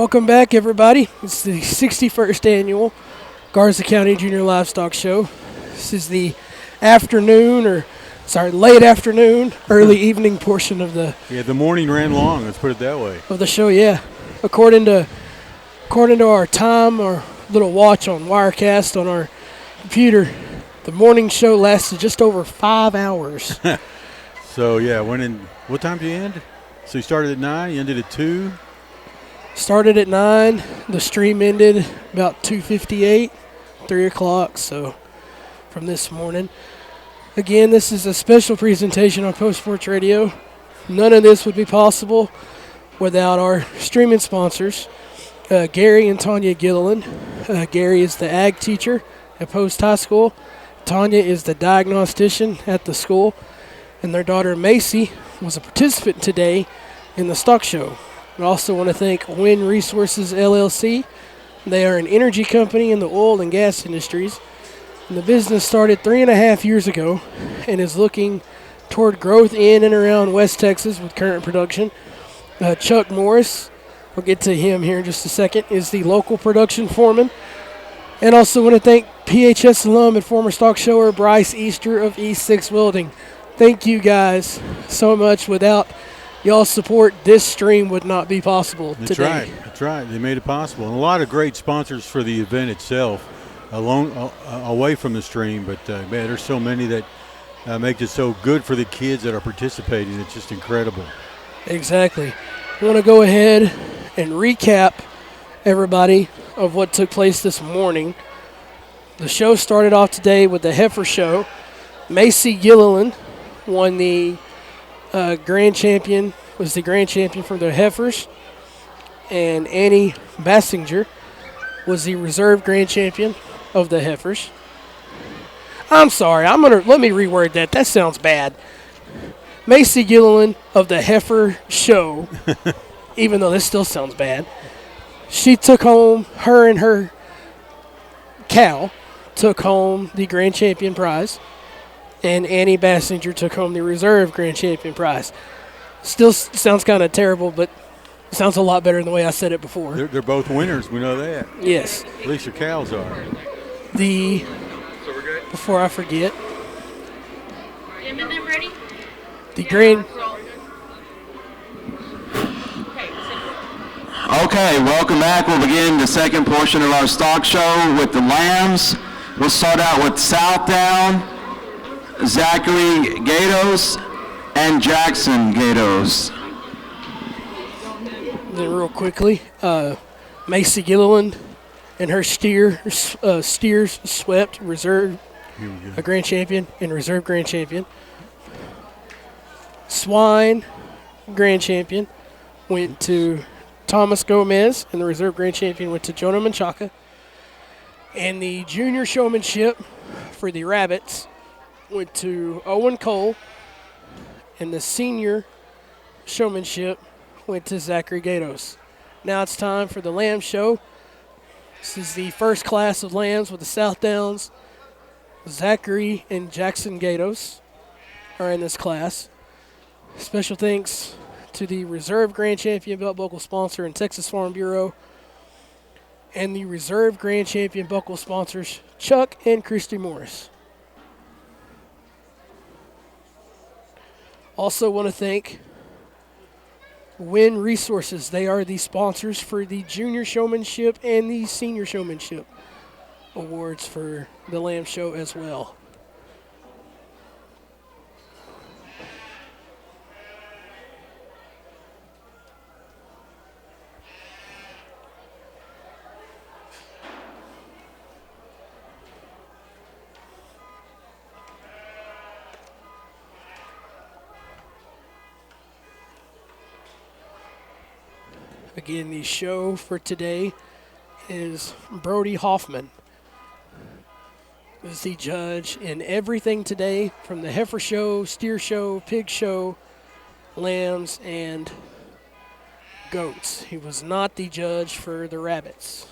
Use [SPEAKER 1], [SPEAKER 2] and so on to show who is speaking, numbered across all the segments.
[SPEAKER 1] Welcome back, everybody. It's the 61st annual Garza County Junior Livestock Show. This is the late afternoon, early evening portion of the
[SPEAKER 2] the morning ran long. Let's put it that way.
[SPEAKER 1] Of the show, yeah. According to our time, our little watch on Wirecast on our computer, the morning show lasted just over 5 hours.
[SPEAKER 2] So yeah, what time did you end? So you started at 9, you ended at 2.
[SPEAKER 1] Started at 9. The stream ended about 2:58, 3 o'clock. So from this morning. Again, this is a special presentation on Post Sports Radio. None of this would be possible without our streaming sponsors, Gary and Tanya Gilliland. Gary is the ag teacher at Post High School. Tanya is the diagnostician at the school. And their daughter Macy was a participant today in the stock show. I also want to thank Win Resources LLC. They are an energy company in the oil and gas industries. And the business started 3.5 years ago and is looking toward growth in and around West Texas with current production. Chuck Morris, we'll get to him here in just a second, is the local production foreman. And also want to thank PHS alum and former stock shower Bryce Easter of E6 Welding. Thank you guys so much. Without y'all's support, this stream would not be possible today.
[SPEAKER 2] That's right. They made it possible. And a lot of great sponsors for the event itself, away from the stream. But, man, there's so many that make it so good for the kids that are participating. It's just incredible.
[SPEAKER 1] Exactly. I want to go ahead and recap, everybody, of what took place this morning. The show started off today with the Heifer Show. Macy Gilliland won the grand champion for the Heifers, and Annie Bassinger was the reserve grand champion of the Heifers. I'm sorry, let me reword that. That sounds bad. Macy Gilliland of the Heifer Show, even though this still sounds bad, she took home, her and her cow took home the grand champion prize. And Annie Bassinger took home the reserve grand champion prize. Still sounds kind of terrible, but it sounds a lot better than the way I said it before.
[SPEAKER 2] They're both winners. We know that.
[SPEAKER 1] Yes.
[SPEAKER 2] At least your cows are.
[SPEAKER 1] Before I forget.
[SPEAKER 3] Jim and them ready?
[SPEAKER 1] The grand.
[SPEAKER 4] Okay, welcome back. We'll begin the second portion of our stock show with the lambs. We'll start out with Southdown, Zachary Gatos, and Jackson Gatos.
[SPEAKER 1] Then real quickly, Macy Gilliland and her steers swept reserve a grand champion and reserve grand champion. Swine grand champion went to Thomas Gomez, and the reserve grand champion went to Jonah Menchaca. And the junior showmanship for the rabbits went to Owen Cole, and the senior showmanship went to Zachary Gatos. Now it's time for the lamb show. This is the first class of lambs with the South Downs. Zachary and Jackson Gatos are in this class. Special thanks to the reserve grand champion belt buckle sponsor and Texas Farm Bureau, and the reserve grand champion buckle sponsors Chuck and Christy Morris. Also want to thank Win Resources. They are the sponsors for the junior showmanship and the senior showmanship awards for the lamb show as well. Again, the show for today is Brody Hoffman. Is the judge in everything today, from the heifer show, steer show, pig show, lambs, and goats. He was not the judge for the rabbits.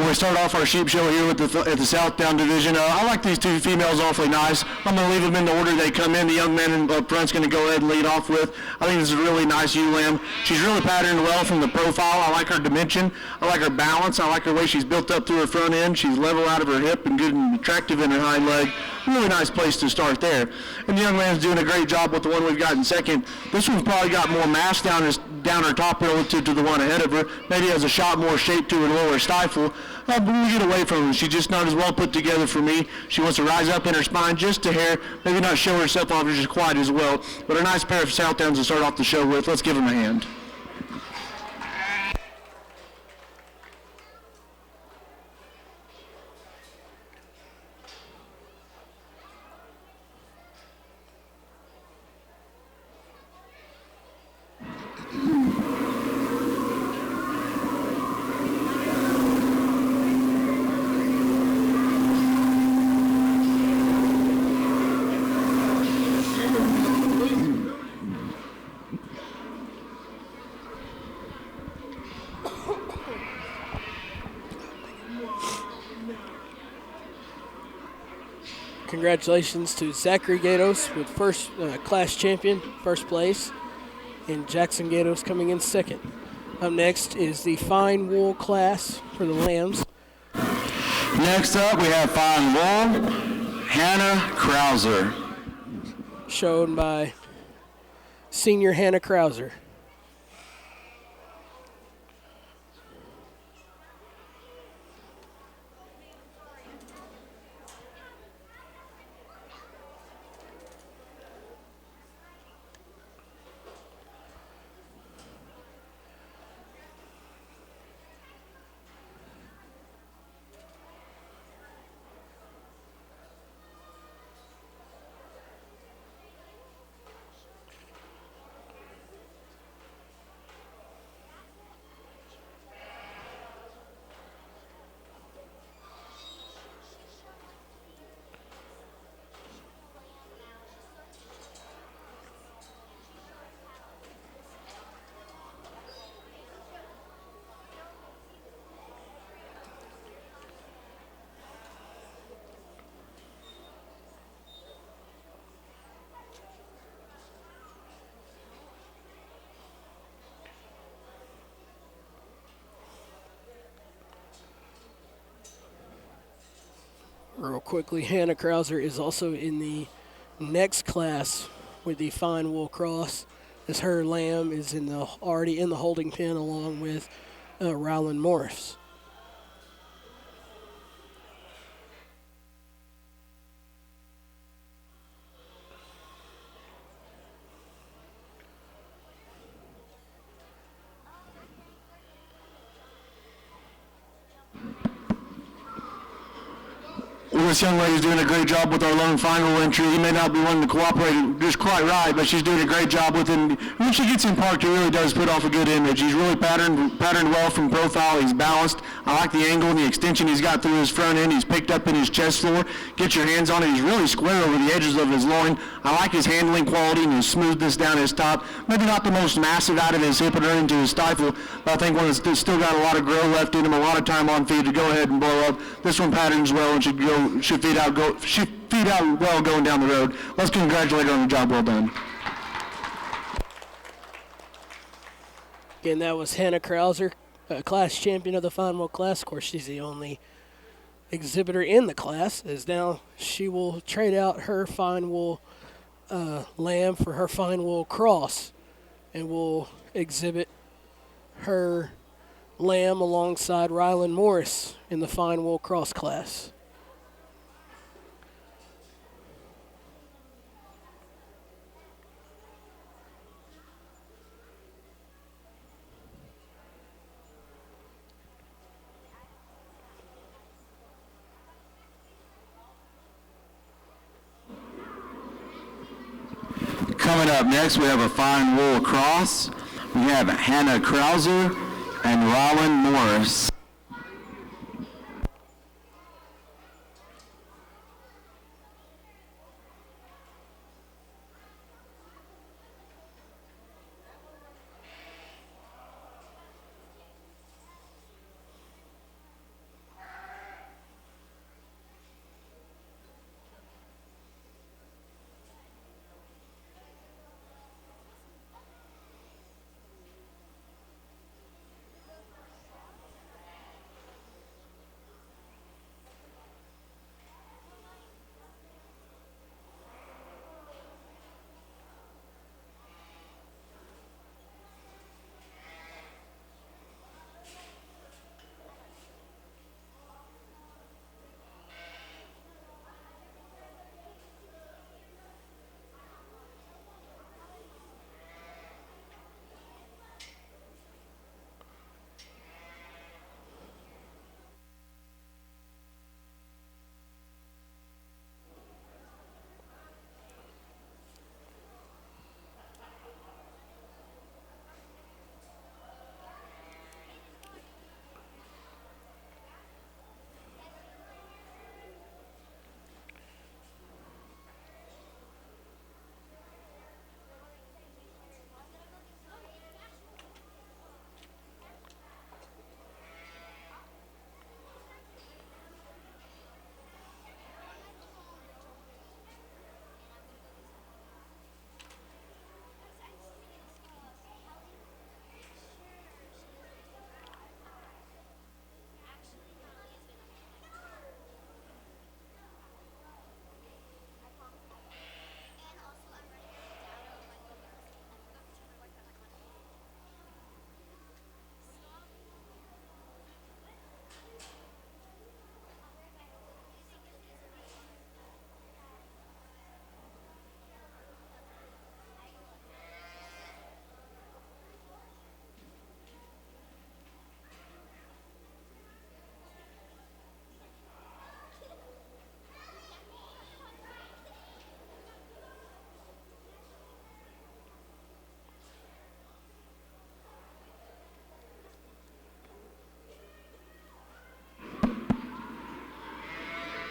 [SPEAKER 4] we start off our sheep show here at the Southdown division. I like these two females awfully nice. I'm going to leave them in the order they come in. The young man up front's going to go ahead and lead off with. I think this is a really nice ewe lamb. She's really patterned well from the profile. I like her dimension. I like her balance. I like the way she's built up through her front end. She's level out of her hip and good and attractive in her hind leg. Really nice place to start there. And the young man's doing a great job with the one we've got in second. This one's probably got more mass down her top relative to the one ahead of her. Maybe has a shot more shape to her lower stifle. But we get away from her. She's just not as well put together for me. She wants to rise up in her spine just a hair, maybe not show herself off just quite as well. But a nice pair of Southdowns to start off the show with. Let's give them a hand.
[SPEAKER 1] Congratulations to Zachary Gatos with first class champion, first place, and Jackson Gatos coming in second. Up next is the fine wool class for the lambs.
[SPEAKER 4] Next up, we have fine wool, Hannah Krauser.
[SPEAKER 1] Shown by senior Hannah Krauser. Real quickly, Hannah Krauser is also in the next class with the fine wool cross, as her lamb is already in the holding pen along with Ryland Morris.
[SPEAKER 4] This young lady's doing a great job with our lone final entry. He may not be wanting to cooperate just quite right, but she's doing a great job with him. When she gets in parked, he really does put off a good image. He's really patterned well from profile. He's balanced. I like the angle and the extension he's got through his front end. He's picked up in his chest floor. Get your hands on it. He's really square over the edges of his loin. I like his handling quality and his smoothness down his top. Maybe not the most massive out of his hip or into his stifle, but I think one that's still got a lot of grow left in him, a lot of time on feed to go ahead and blow up. This one patterns well and should feed out well going down the road. Let's congratulate her on the job well done.
[SPEAKER 1] Again, that was Hannah Krauser, class champion of the fine wool class. Of course, she's the only exhibitor in the class, as now she will trade out her fine wool lamb for her fine wool cross, and will exhibit her lamb alongside Ryland Morris in the fine wool cross class.
[SPEAKER 4] Coming up next, we have a fine wool cross. We have Hannah Krauser and Roland Morris.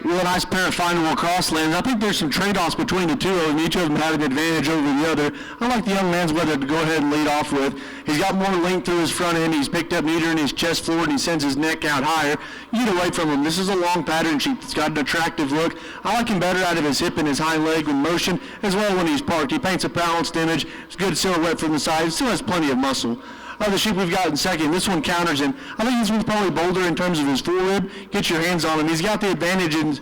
[SPEAKER 4] Real nice pair of findable crosslands. I think there's some trade-offs between the two of them. Each of them have an advantage over the other. I like the young man's weather to go ahead and lead off with. He's got more length through his front end. He's picked up neater in his chest forward, and he sends his neck out higher. You get away from him. This is a long pattern sheep. It's got an attractive look. I like him better out of his hip and his hind leg with motion, as well when he's parked. He paints a balanced image. It's good silhouette from the side. He still has plenty of muscle. The sheep we've got in second, this one counters him. I think this one's probably bolder in terms of his forerib. Get your hands on him. He's got the advantage in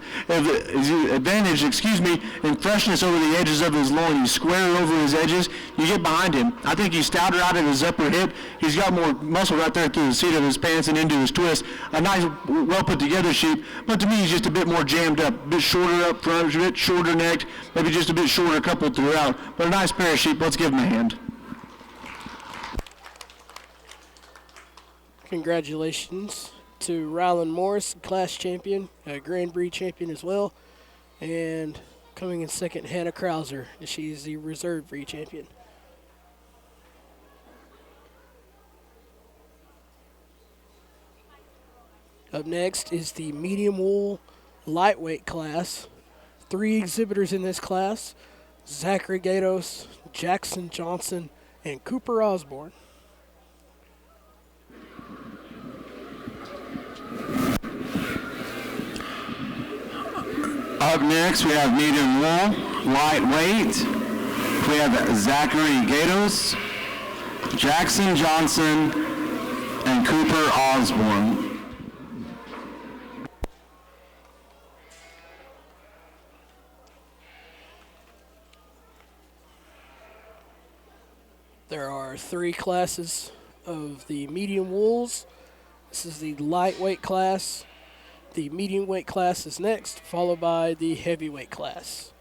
[SPEAKER 4] freshness over the edges of his loin. He's square over his edges. You get behind him. I think he's stouter out at his upper hip. He's got more muscle right there through the seat of his pants and into his twist. A nice, well put together sheep, but to me he's just a bit more jammed up, a bit shorter up front, a bit shorter necked, maybe just a bit shorter coupled throughout. But a nice pair of sheep. Let's give him a hand.
[SPEAKER 1] Congratulations to Rylan Morris, class champion, Grand Prix champion as well. And coming in second, Hannah Krauser. She's the reserve breed champion. Up next is the medium wool lightweight class. 3 exhibitors in this class: Zachary Gatos, Jackson Johnson, and Cooper Osborne.
[SPEAKER 4] Up next, we have medium wool, lightweight. We have Zachary Gatos, Jackson Johnson, and Cooper Osborne.
[SPEAKER 1] There are 3 classes of the medium wools. This is the lightweight class. The medium weight class is next, followed by the heavyweight class.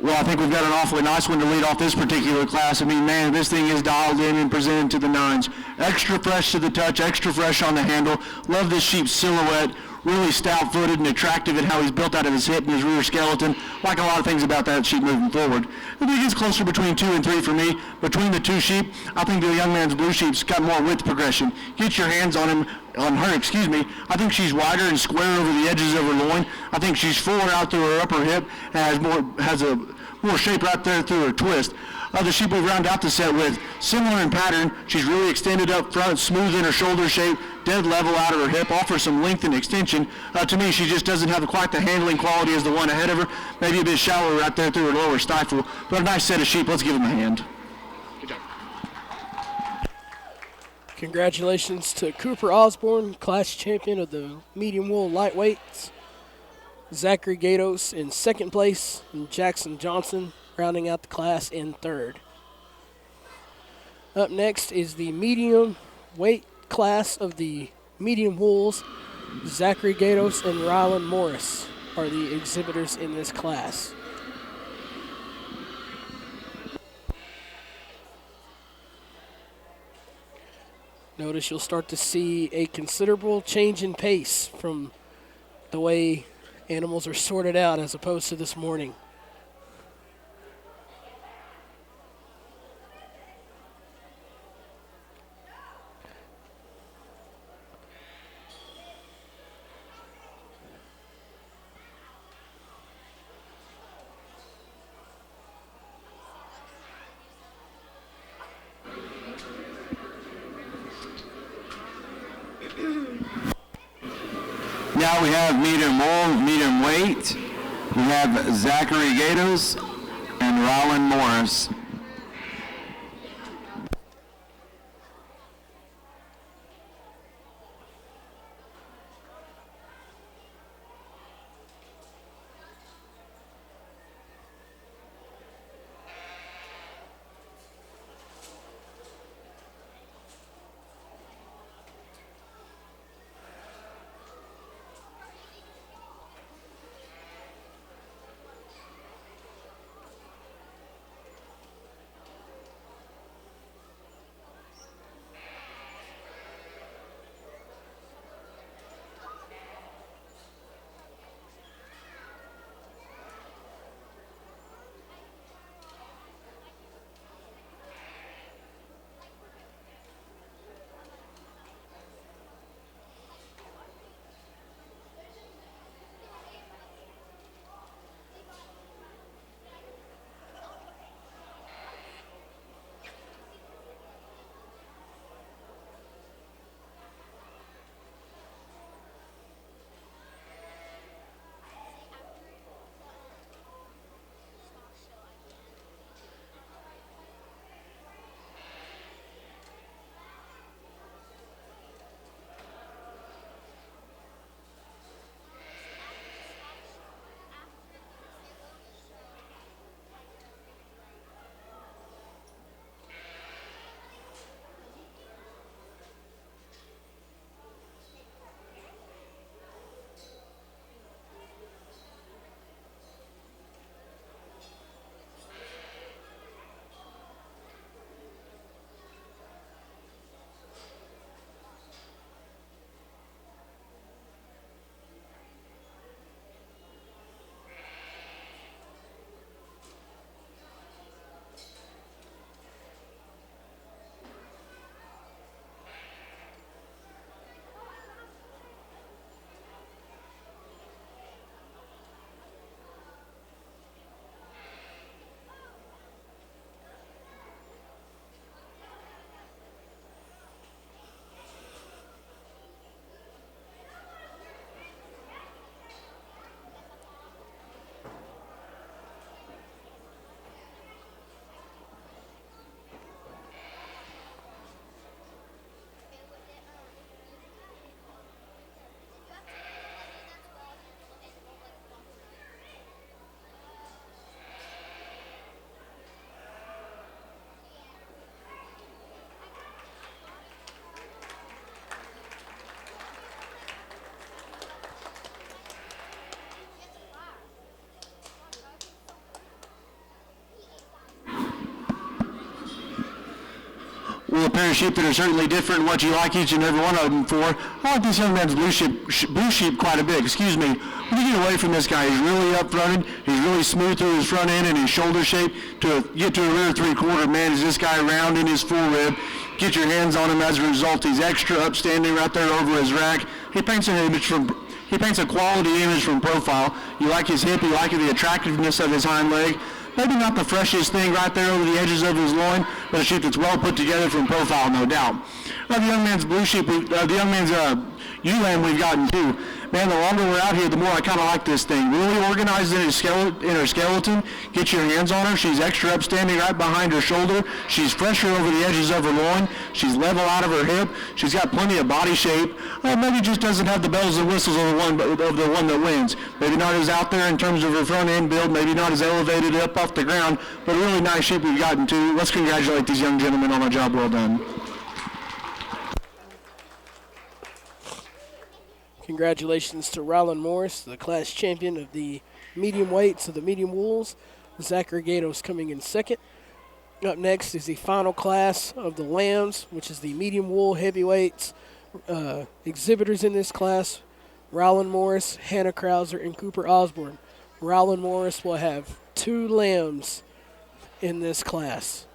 [SPEAKER 4] Well, I think we've got an awfully nice one to lead off this particular class. I mean, man, this thing is dialed in and presented to the nines. Extra fresh to the touch, extra fresh on the handle. Love this sheep's silhouette. really stout-footed and attractive in how he's built out of his hip and his rear skeleton. Like a lot of things about that sheep moving forward. I think it's closer between 2 and 3 for me. Between the two sheep, I think the young man's blue sheep's got more width progression. Get your hands on him, on her, excuse me. I think she's wider and square over the edges of her loin. I think she's fuller out through her upper hip and has a more shape right there through her twist. The sheep we round out the set with, similar in pattern. She's really extended up front, smooth in her shoulder shape, dead level out of her hip, offers some length and extension. To me, she just doesn't have quite the handling quality as the one ahead of her. Maybe a bit shallower right there through her lower stifle. But a nice set of sheep. Let's give them a hand. Good job.
[SPEAKER 1] Congratulations to Cooper Osborne, class champion of the medium wool lightweights. Zachary Gatos in second place, and Jackson Johnson rounding out the class in third. Up next is the medium weight class of the medium wools. Zachary Gatos and Rylan Morris are the exhibitors in this class. Notice you'll start to see a considerable change in pace from the way animals are sorted out as opposed to this morning.
[SPEAKER 4] Now we have medium wool, medium weight. We have Zachary Gatos and Rylan Morris. pair of sheep that are certainly different in what you like each and every one of them for. I like this young man's blue sheep quite a bit. Excuse me. When you get away from this guy, he's really up-fronted. He's really smooth through his front end and his shoulder shape. To get to a rear three-quarter, man, is this guy round in his full rib. Get your hands on him. As a result, he's extra upstanding right there over his rack. He paints a quality image from profile. You like his hip. You like the attractiveness of his hind leg. Maybe not the freshest thing right there over the edges of his loin, but a sheep that's well put together from profile, no doubt. The young man's blue sheep, the young man's ewe lamb we've gotten too. Man, the longer we're out here, the more I kind of like this thing. Really organized in her skeleton. Get your hands on her. She's extra upstanding right behind her shoulder. She's fresher over the edges of her loin. She's level out of her hip. She's got plenty of body shape. Maybe just doesn't have the bells and whistles of the one that wins. Maybe not as out there in terms of her front end build. Maybe not as elevated up off the ground. But a really nice sheep we've gotten to. Let's congratulate these young gentlemen on a job well done.
[SPEAKER 1] Congratulations to Rylan Morris, the class champion of the medium weights of the medium wools. Zachary Gatos coming in second. Up next is the final class of the lambs, which is the medium wool heavyweights. Exhibitors in this class, Rylan Morris, Hannah Krauser, and Cooper Osborne. Rylan Morris will have 2 lambs in this class.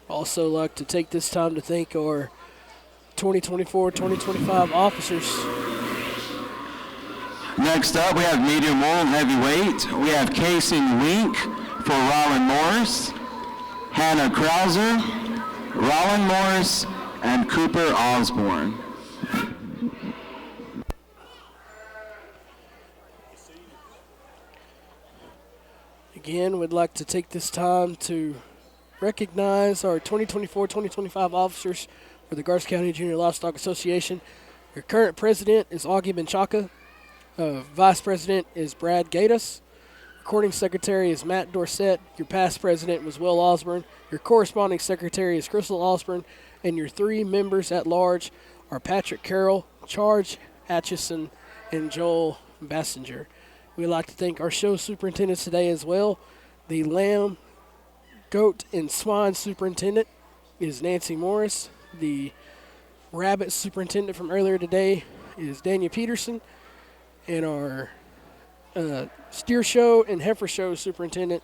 [SPEAKER 1] Also like to take this time to thank our 2024-2025 officers.
[SPEAKER 4] Next up, we have medium wool and heavyweight. We have Casey Wink for Rylan Morris, Hannah Krauser, Rylan Morris, and Cooper Osborne.
[SPEAKER 1] Again, we'd like to take this time to recognize our 2024-2025 officers for the Garza County Junior Livestock Association. Your current president is Augie Benchaka. Vice president is Brad Gatus. Recording secretary is Matt Dorsett. Your past president was Will Osborne. Your corresponding secretary is Crystal Osborne. And your 3 members at large are Patrick Carroll, Charles Atchison, and Joel Bassinger. We'd like to thank our show superintendents today as well. The lamb, goat, and swine superintendent is Nancy Morris. The rabbit superintendent from earlier today is Daniel Peterson. And our steer show and heifer show superintendent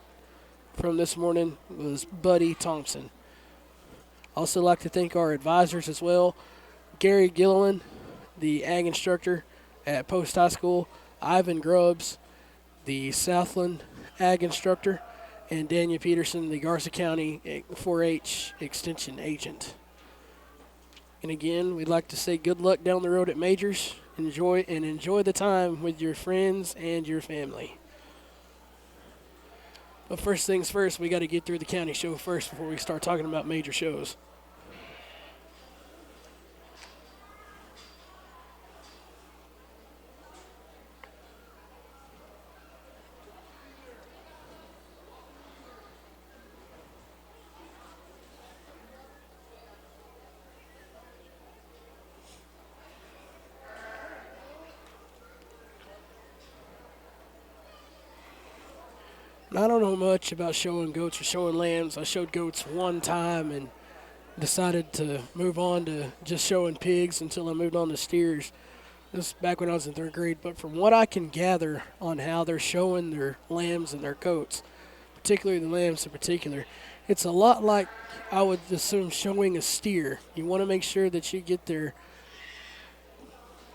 [SPEAKER 1] from this morning was Buddy Thompson. Also like to thank our advisors as well. Gary Gilliland, the ag instructor at Post High School. Ivan Grubbs, the Southland ag instructor. And Daniel Peterson, the Garza County 4-H extension agent. And again, we'd like to say good luck down the road at Majors. Enjoy the time with your friends and your family. But first things first, we got to get through the county show first before we start talking about major shows. I don't know much about showing goats or showing lambs. I showed goats one time and decided to move on to just showing pigs until I moved on to steers. This is back when I was in 3rd grade. But from what I can gather on how they're showing their lambs and their goats, particularly the lambs in particular, it's a lot like I would assume showing a steer. You want to make sure that you get their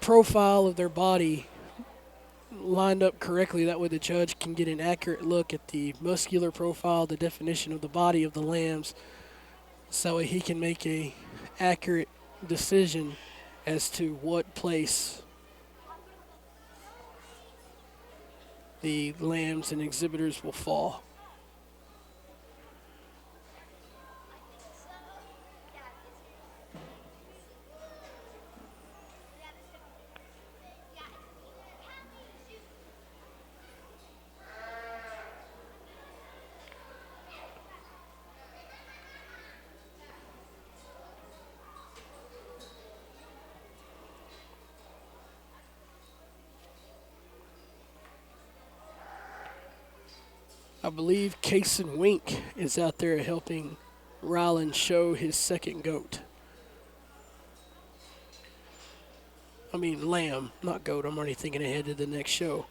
[SPEAKER 1] profile of their body lined up correctly. That way the judge can get an accurate look at the muscular profile, the definition of the body of the lambs, so that way he can make a accurate decision as to what place the lambs and exhibitors will fall. I believe Cason Wink is out there helping Ryland show his second goat. I mean lamb, not goat. I'm already thinking ahead to the next show.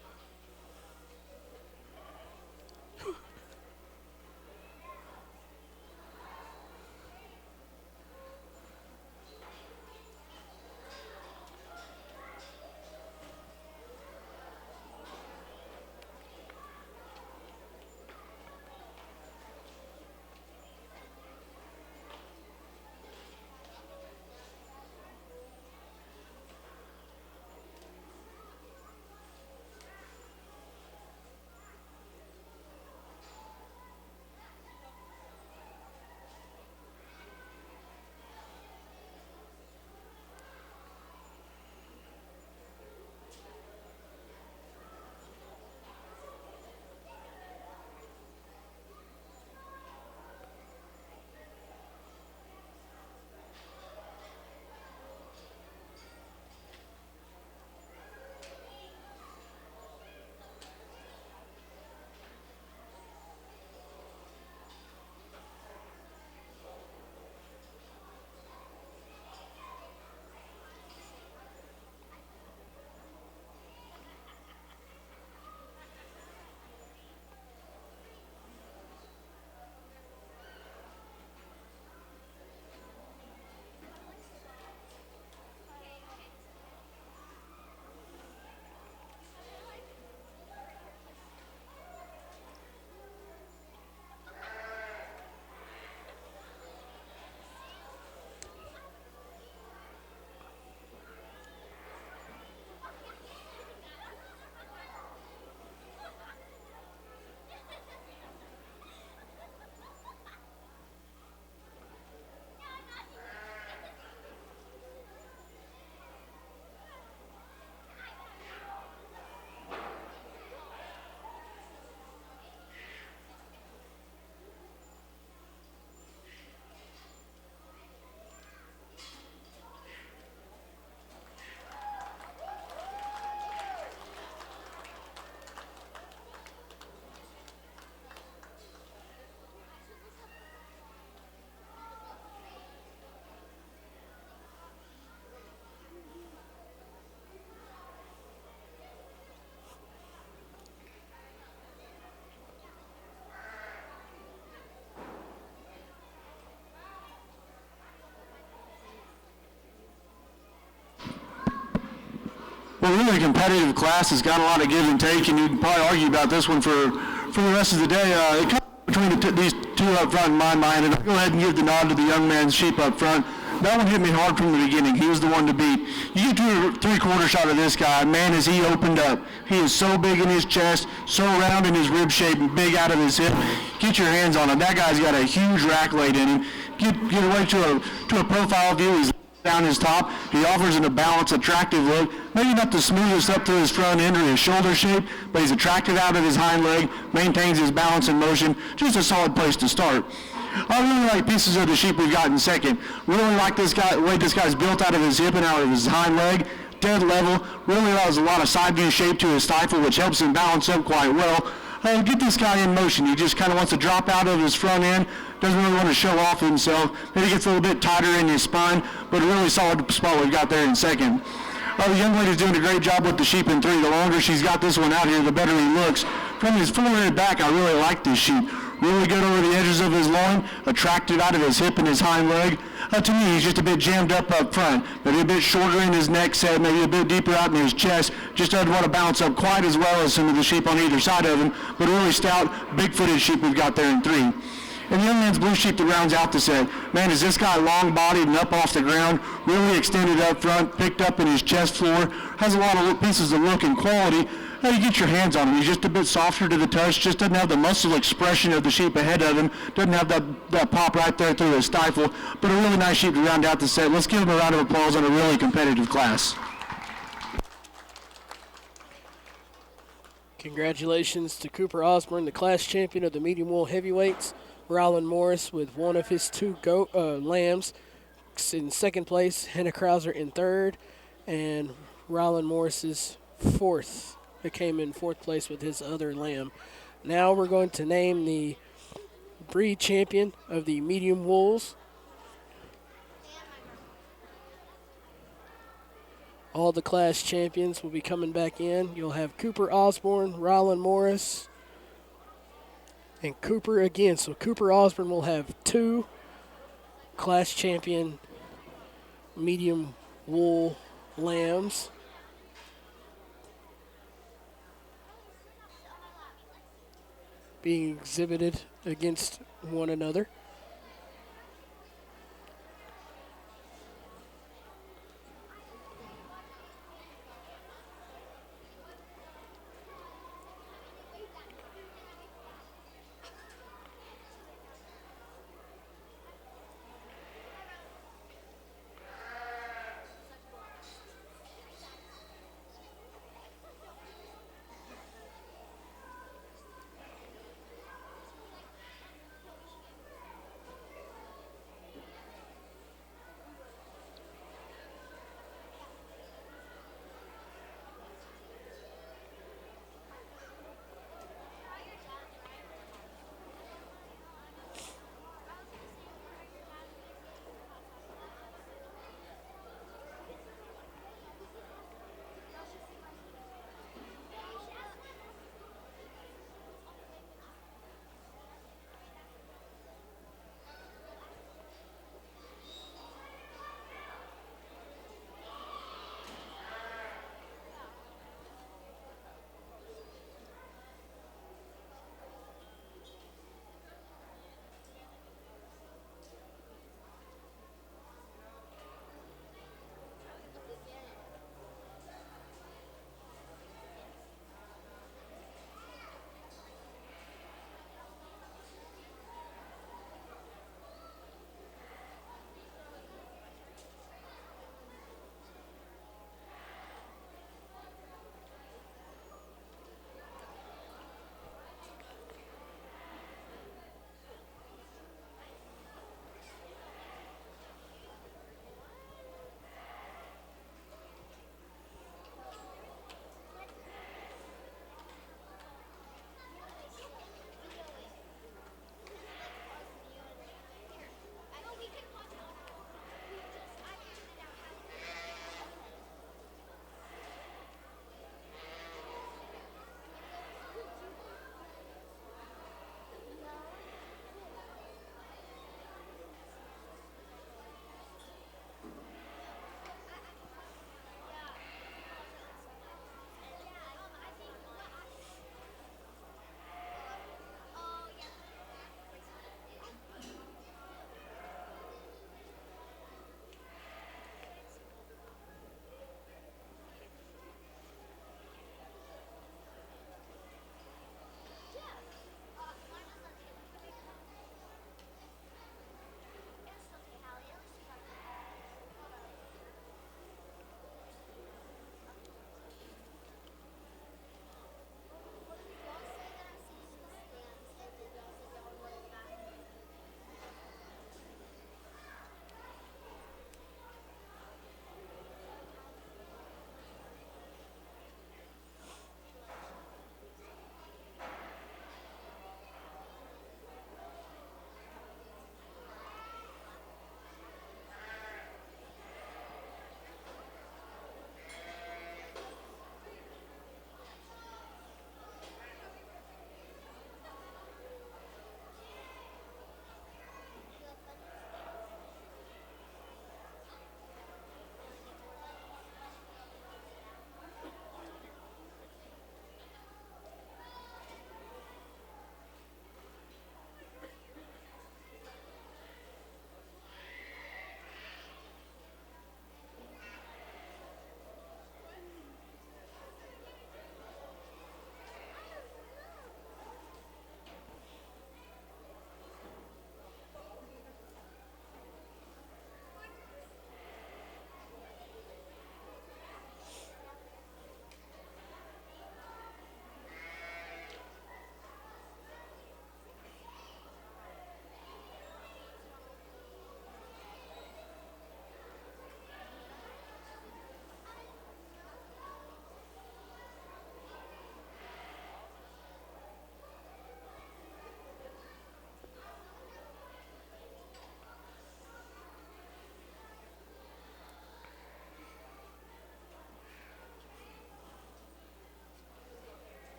[SPEAKER 4] Well, really competitive class has got a lot of give and take, and you can probably argue about this one for the rest of the day. It comes between these two up front in my mind, and I'll go ahead and give the nod to the young man's sheep up front. That one hit me hard from the beginning. He was the one to beat. You get to a three-quarter shot of this guy, man, as he opened up. He is so big in his chest, so round in his rib shape, and big out of his hip. Get your hands on him. That guy's got a huge rack laid in him. Get away to a profile view. He's down his top. He offers in a balanced, attractive look. Maybe not the smoothest up to his front end or his shoulder shape, but he's attractive out of his hind leg, maintains his balance and motion. Just a solid place to start. I really like pieces of the sheep we've got in second. Really like this guy, the way this guy's built out of his hip and out of his hind leg. Dead level. Really allows a lot of side view shape to his stifle, which helps him balance up quite well. Get this guy in motion. He just kind of wants to drop out of his front end. Doesn't really want to show off himself. Maybe gets a little bit tighter in his spine, but a really solid spot we've got there in second. The young lady's doing a great job with the sheep in three. The longer she's got this one out here, the better he looks. From his forehead back, I really like this sheep. Really good over the edge of measures of his loin, attracted out of his hip and his hind leg. To me, he's just a bit jammed up front, maybe a bit shorter in his neck set, maybe a bit deeper out in his chest. Just doesn't want to bounce up quite as well as some of the sheep on either side of him, but a really stout, big-footed sheep we've got there in 3. And the young man's blue sheep that rounds out the set. Man, is this guy long-bodied and up off the ground, really extended up front, picked up in his chest floor, has a lot of pieces of look and quality. Now you get your hands on him. He's just a bit softer to the touch, just doesn't have the muscle expression of the sheep ahead of him, doesn't have that pop right there through his stifle, but a really nice sheep to round out the set. Let's give him a round of applause on a really competitive class.
[SPEAKER 1] Congratulations to Cooper Osborne, the class champion of the medium wool heavyweights. Rylan Morris with one of his 2 lambs in second place. Henna Krauser in third. And Rylan Morris's fourth. It came in fourth place with his other lamb. Now we're going to name the breed champion of the medium wools. All the class champions will be coming back in. You'll have Cooper Osborne, Rylan Morris, and Cooper again. So Cooper Osborne will have 2 class champion medium wool lambs. Being exhibited against one another.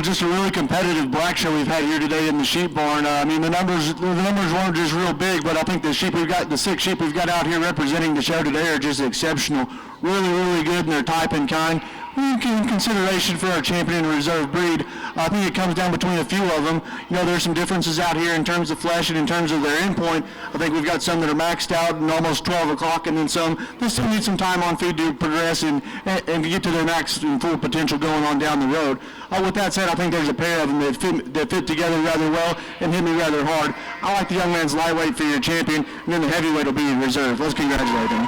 [SPEAKER 5] just a really competitive black show we've had here today in the sheep barn. I mean, the numbers weren't just real big, but I think the 6 sheep we've got out here representing the show today are just exceptional. Really, really good in their type and kind. In consideration for our champion and reserve breed, I think it comes down between a few of them. There's some differences out here in terms of flesh and in terms of their endpoint. I think we've got some that are maxed out and almost 12 o'clock, and then some that still need some time on feed to progress and get to their max and full potential going on down the road. With that said, I think there's a pair of them that fit together rather well and hit me rather hard. I like the young man's lightweight for your champion, and then the heavyweight will be in reserve. Let's congratulate him.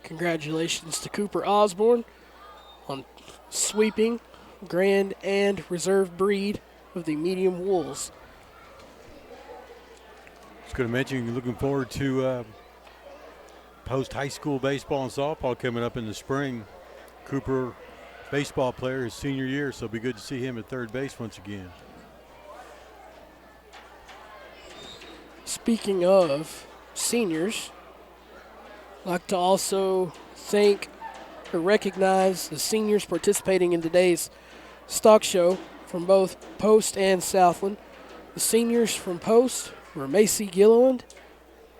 [SPEAKER 1] Congratulations to Cooper Osborne on sweeping grand and reserve breed of the medium wools.
[SPEAKER 2] I was going to mention you're looking forward to post-high school baseball and softball coming up in the spring. Cooper, baseball player, his senior year, so it'll be good to see him at third base once again.
[SPEAKER 1] Speaking of seniors, I'd like to also thank or recognize the seniors participating in today's stock show from both Post and Southland. The seniors from Post were Macy Gilliland,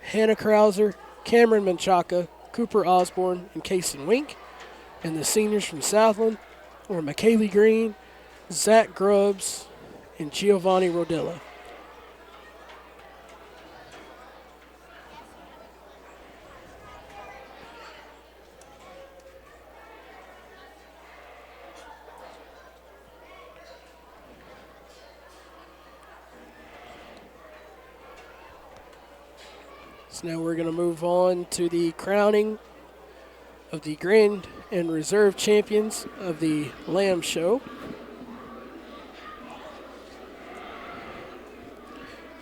[SPEAKER 1] Hannah Krauser, Cameron Menchaca, Cooper Osborne, and Kason Wink. And the seniors from Southland were McKaylee Green, Zach Grubbs, and Giovanni Rodella. So now we're going to move on to the crowning of the Grand and Reserve champions of the Lamb Show.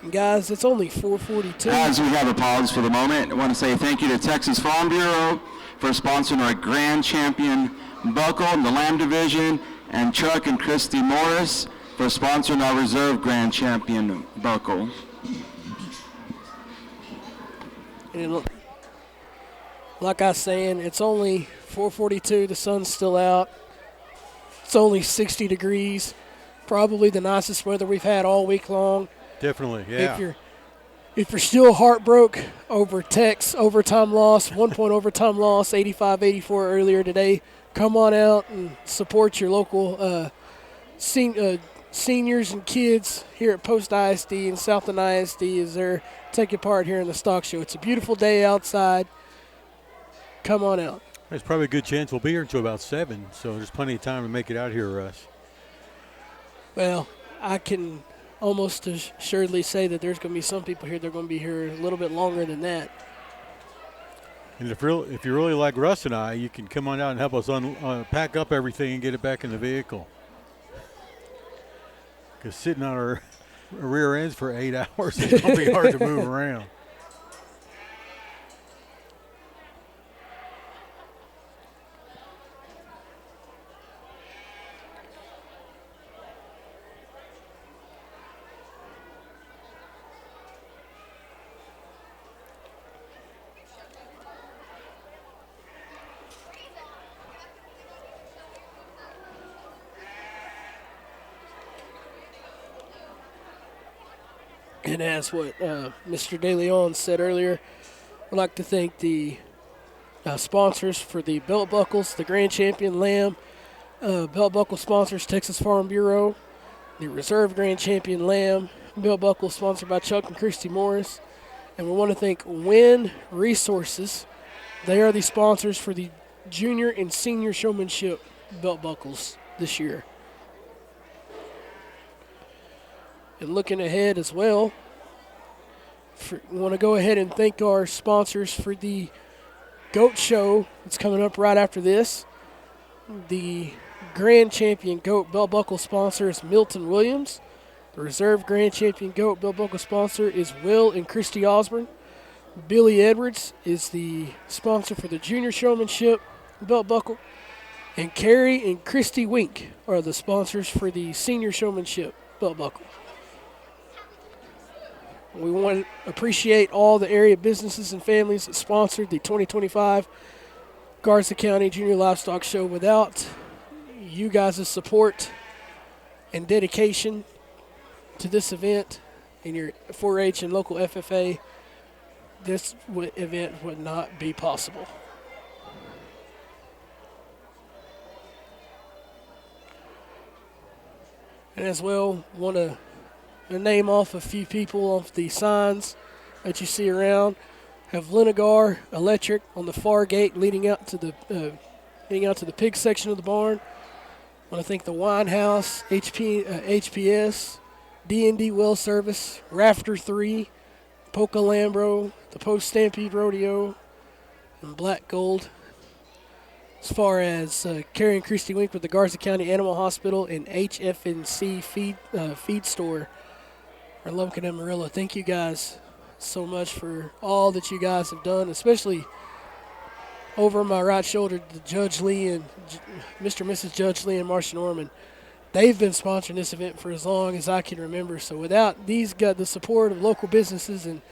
[SPEAKER 1] And guys, it's only 4:42.
[SPEAKER 4] As we have a pause for the moment, I want to say thank you to Texas Farm Bureau for sponsoring our Grand Champion buckle in the Lamb Division, and Chuck and Christy Morris for sponsoring our Reserve Grand Champion buckle.
[SPEAKER 1] And like I was saying, it's only 4:42. The sun's still out. It's only 60 degrees. Probably the nicest weather we've had all week long.
[SPEAKER 2] Definitely, yeah.
[SPEAKER 1] If you're still heartbroken over Tech's overtime loss, 1-point overtime loss, 85-84 earlier today, come on out and support your local seniors and kids here at Post ISD and Southland ISD as they're taking part here in the stock show. It's a beautiful day outside. Come on out.
[SPEAKER 2] There's probably a good chance we'll be here until about 7, so there's plenty of time to make it out here, Russ.
[SPEAKER 1] Well, I can almost assuredly say that there's going to be some people here that are going to be here a little bit longer than that.
[SPEAKER 2] And if you really like Russ and I, you can come on out and help us pack up everything and get it back in the vehicle. Because sitting on our rear ends for 8 hours is going to be hard to move around.
[SPEAKER 1] And as what Mr. De Leon said earlier, I'd like to thank the sponsors for the belt buckles, the Grand Champion Lamb belt buckle sponsors, Texas Farm Bureau, the Reserve Grand Champion Lamb belt buckle sponsored by Chuck and Christy Morris. And we want to thank Win Resources. They are the sponsors for the junior and senior showmanship belt buckles this year. And looking ahead as well, we want to go ahead and thank our sponsors for the Goat Show that's coming up right after this. The Grand Champion Goat belt buckle sponsor is Milton Williams. The Reserve Grand Champion Goat belt buckle sponsor is Will and Christy Osborne. Billy Edwards is the sponsor for the junior showmanship belt buckle. And Carrie and Christy Wink are the sponsors for the senior showmanship belt buckle. We want to appreciate all the area businesses and families that sponsored the 2025 Garza County Junior Livestock Show. Without you guys' support and dedication to this event and your 4-H and local FFA, this event would not be possible. And as well, want to name off a few people off the signs that you see around. Have Linegar Electric on the far gate leading out to the pig section of the barn. I want to thank the Wine House, HPS, D&D Well Service, Rafter 3, Polka Lambro, the Post Stampede Rodeo, and Black Gold. As far as Carrie and Christy Wink with the Garza County Animal Hospital and HFNC feed store in Lumpkin, Amarillo. Thank you guys so much for all that you guys have done, especially over my right shoulder, the Judge Lee and Mr. and Mrs. Judge Lee and Marcia Norman. They've been sponsoring this event for as long as I can remember. So without these, got the support of local businesses and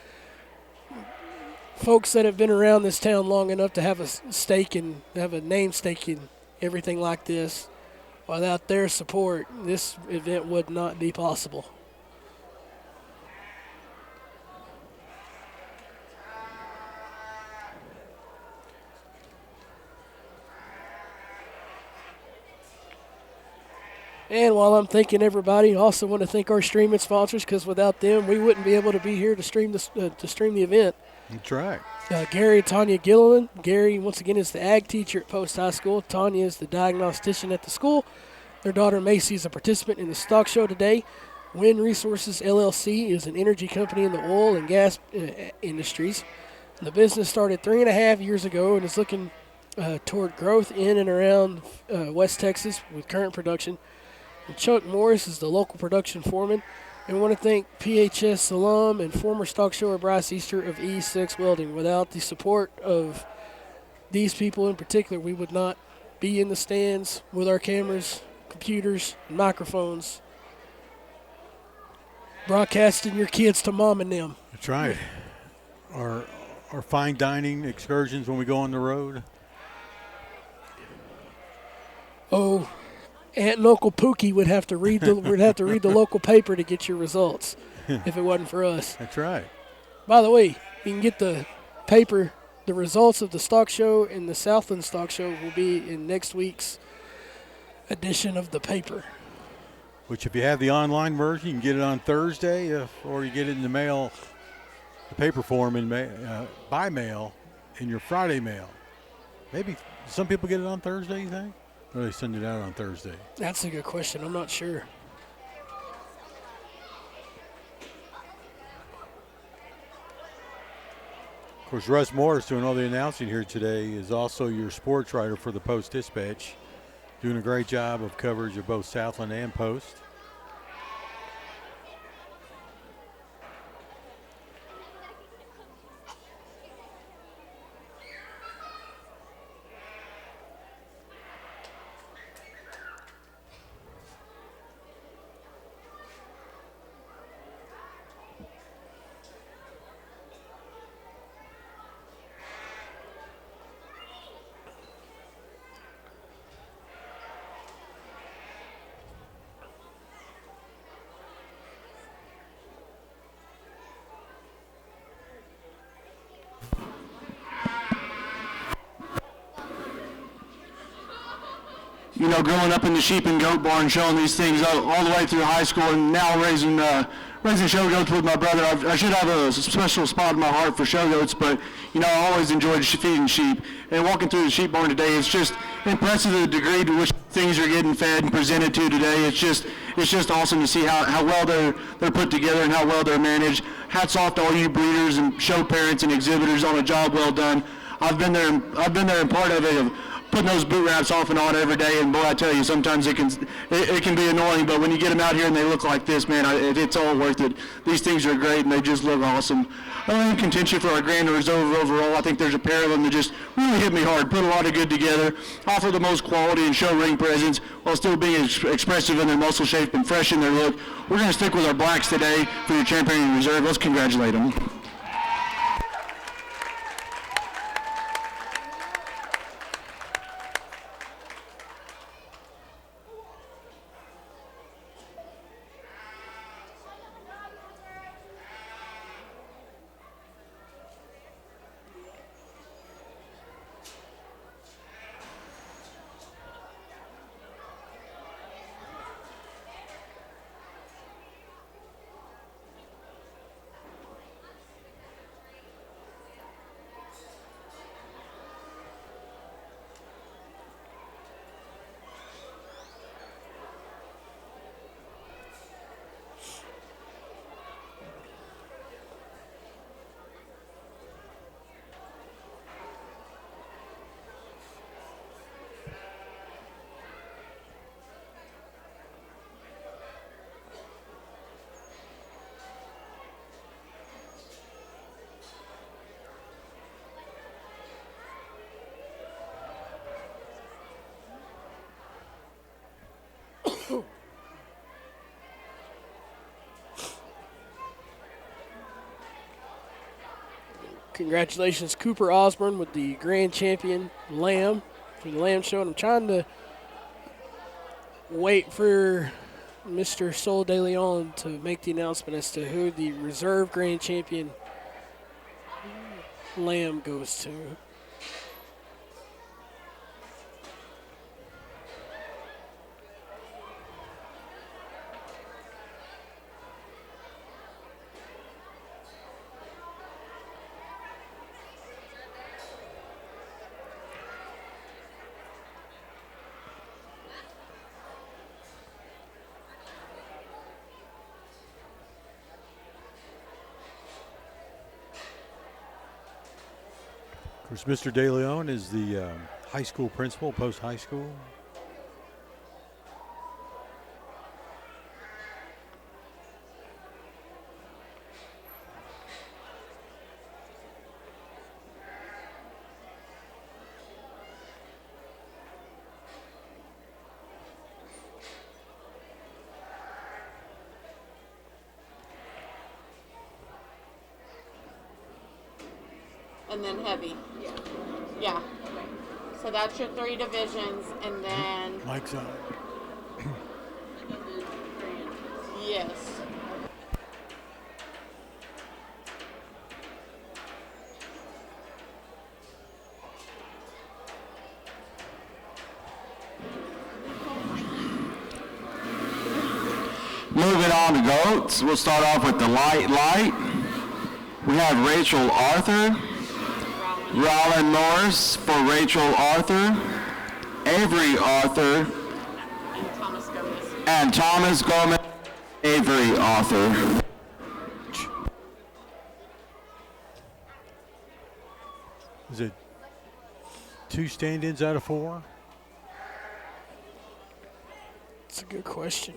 [SPEAKER 1] folks that have been around this town long enough to have a stake and have a name stake in everything like this, without their support, this event would not be possible. And while I'm thanking everybody, I also want to thank our streaming sponsors, because without them, we wouldn't be able to be here to stream the event.
[SPEAKER 2] That's right.
[SPEAKER 1] Gary and Tanya Gilliland. Gary, once again, is the ag teacher at Post High School. Tanya is the diagnostician at the school. Their daughter, Macy, is a participant in the stock show today. Wind Resources, LLC, is an energy company in the oil and gas industries. The business started 3.5 years ago and is looking toward growth in and around West Texas with current production. And Chuck Morris is the local production foreman. And we want to thank PHS alum and former stock shower Bryce Easter of E6 Welding. Without the support of these people in particular, we would not be in the stands with our cameras, computers, and microphones, broadcasting your kids to mom and them.
[SPEAKER 2] That's right. Our fine dining excursions when we go on the road.
[SPEAKER 1] Oh, Aunt and Uncle Pookie would have to read the local paper to get your results if it wasn't for us.
[SPEAKER 2] That's right.
[SPEAKER 1] By the way, you can get the paper. The results of the stock show and the Southland stock show will be in next week's edition of the paper.
[SPEAKER 2] Which, if you have the online version, you can get it on Thursday, or you get it in the mail, the paper form by mail in your Friday mail. Maybe some people get it on Thursday, you think? Or they send it out on Thursday?
[SPEAKER 1] That's a good question. I'm not sure.
[SPEAKER 2] Of course, Russ Morris, doing all the announcing here today, is also your sports writer for the Post-Dispatch, doing a great job of coverage of both Southland and Post.
[SPEAKER 5] You know, growing up in the sheep and goat barn, showing these things all the way through high school, and now raising show goats with my brother. I should have a special spot in my heart for show goats, but you know, I always enjoyed feeding sheep. And walking through the sheep barn today, it's just impressive the degree to which things are getting fed and presented to today. It's just awesome to see how well they're put together and how well they're managed. Hats off to all you breeders and show parents and exhibitors on a job well done. I've been there and part of it. putting those boot wraps off and on every day, and boy, I tell you, sometimes it can be annoying, but when you get them out here and they look like this, man, it's all worth it. These things are great, and they just look awesome. In contention for our Grand Reserve overall, I think there's a pair of them that just really hit me hard, put a lot of good together, offer the most quality and show ring presence while still being expressive in their muscle shape and fresh in their look. We're going to stick with our blacks today for your Champion Reserve. Let's congratulate them.
[SPEAKER 1] Congratulations, Cooper Osborne with the Grand Champion Lamb for the Lamb Show. And I'm trying to wait for Mr. Sol de Leon to make the announcement as to who the Reserve Grand Champion Lamb goes to.
[SPEAKER 2] Of course, Mr. De Leon is the high school principal, post-high school.
[SPEAKER 6] And then heavy. Yeah. So that's your 3 divisions, and then
[SPEAKER 2] Mike's on.
[SPEAKER 6] yes.
[SPEAKER 4] Moving on to goats, we'll start off with the light. We have Rachel Arthur, Roland Norris for Rachel Arthur, Avery Arthur, and Thomas Gomez, Avery Arthur.
[SPEAKER 2] Is it 2 stand-ins out of 4?
[SPEAKER 1] That's a good question.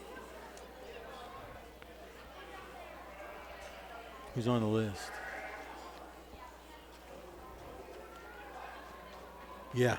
[SPEAKER 2] Who's on the list? Yeah.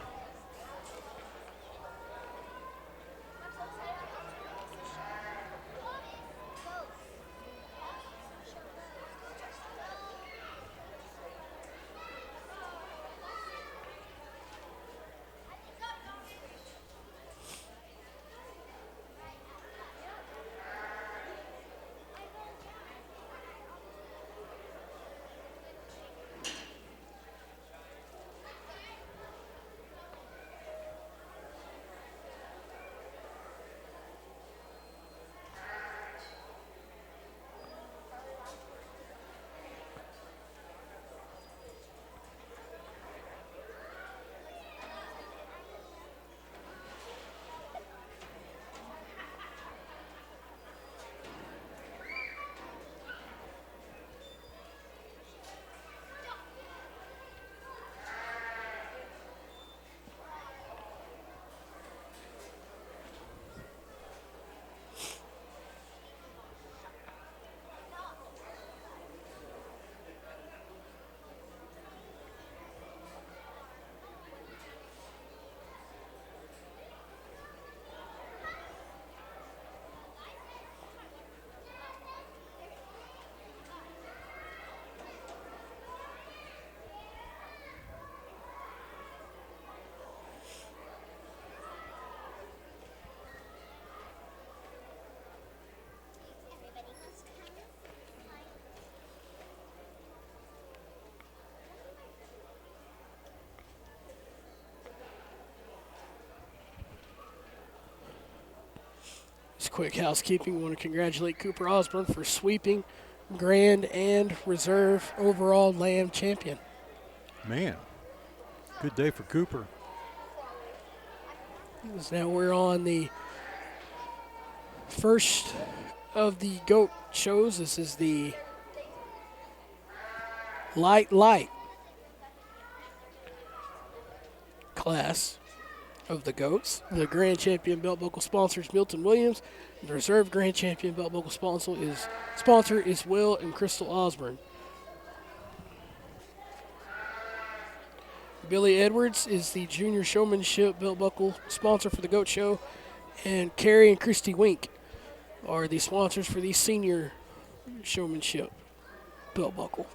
[SPEAKER 1] quick housekeeping. We want to congratulate Cooper Osborne for sweeping Grand and Reserve overall Lamb champion.
[SPEAKER 2] Man, good day for Cooper.
[SPEAKER 1] So now we're on the first of the goat shows. This is the light class of the goats. The grand champion belt buckle sponsor is Milton Williams. The reserve grand champion belt buckle sponsor is Will and Crystal Osborne. Billy Edwards is the junior showmanship belt buckle sponsor for the goat show, and Carrie and Christy Wink are the sponsors for the senior showmanship belt buckle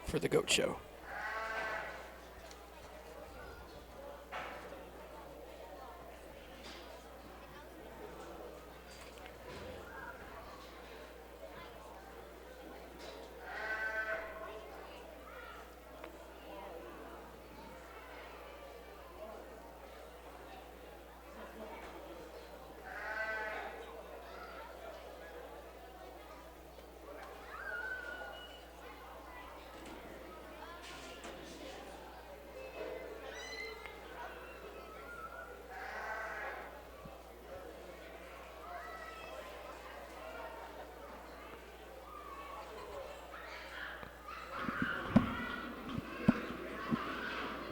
[SPEAKER 1] for the goat show.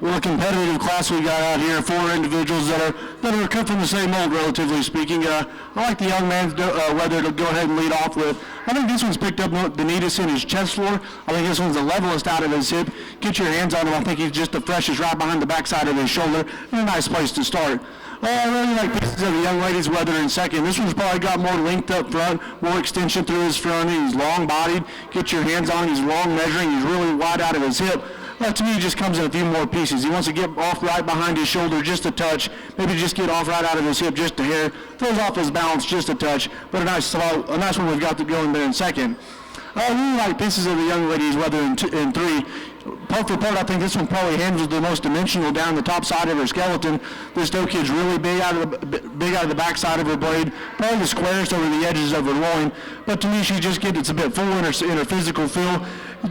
[SPEAKER 5] Well, a competitive class we got out here, 4 individuals that are cut from the same mold, relatively speaking. I like the young man's whether to go ahead and lead off with. I think this one's picked up the neatest in his chest floor. I think this one's the levelest out of his hip. Get your hands on him. I think he's just the freshest right behind the backside of his shoulder. And a nice place to start. I really like pieces of the young ladies, whether in second. This one's probably got more length up front, more extension through his front. He's long-bodied. Get your hands on him. He's long measuring. He's really wide out of his hip. To me, he just comes in a few more pieces. He wants to get off right behind his shoulder just a touch. Maybe just get off right out of his hip just a hair. Throws off his balance just a touch. But a nice one we've got to go in there in second. I really like pieces of the young ladies, whether in 3. Part for part, I think this one probably handles the most dimensional down the top side of her skeleton. This doe kid's really big out of the back side of her blade, probably the squarest over the edges of her loin. But to me, she just gets it's a bit full in her physical feel.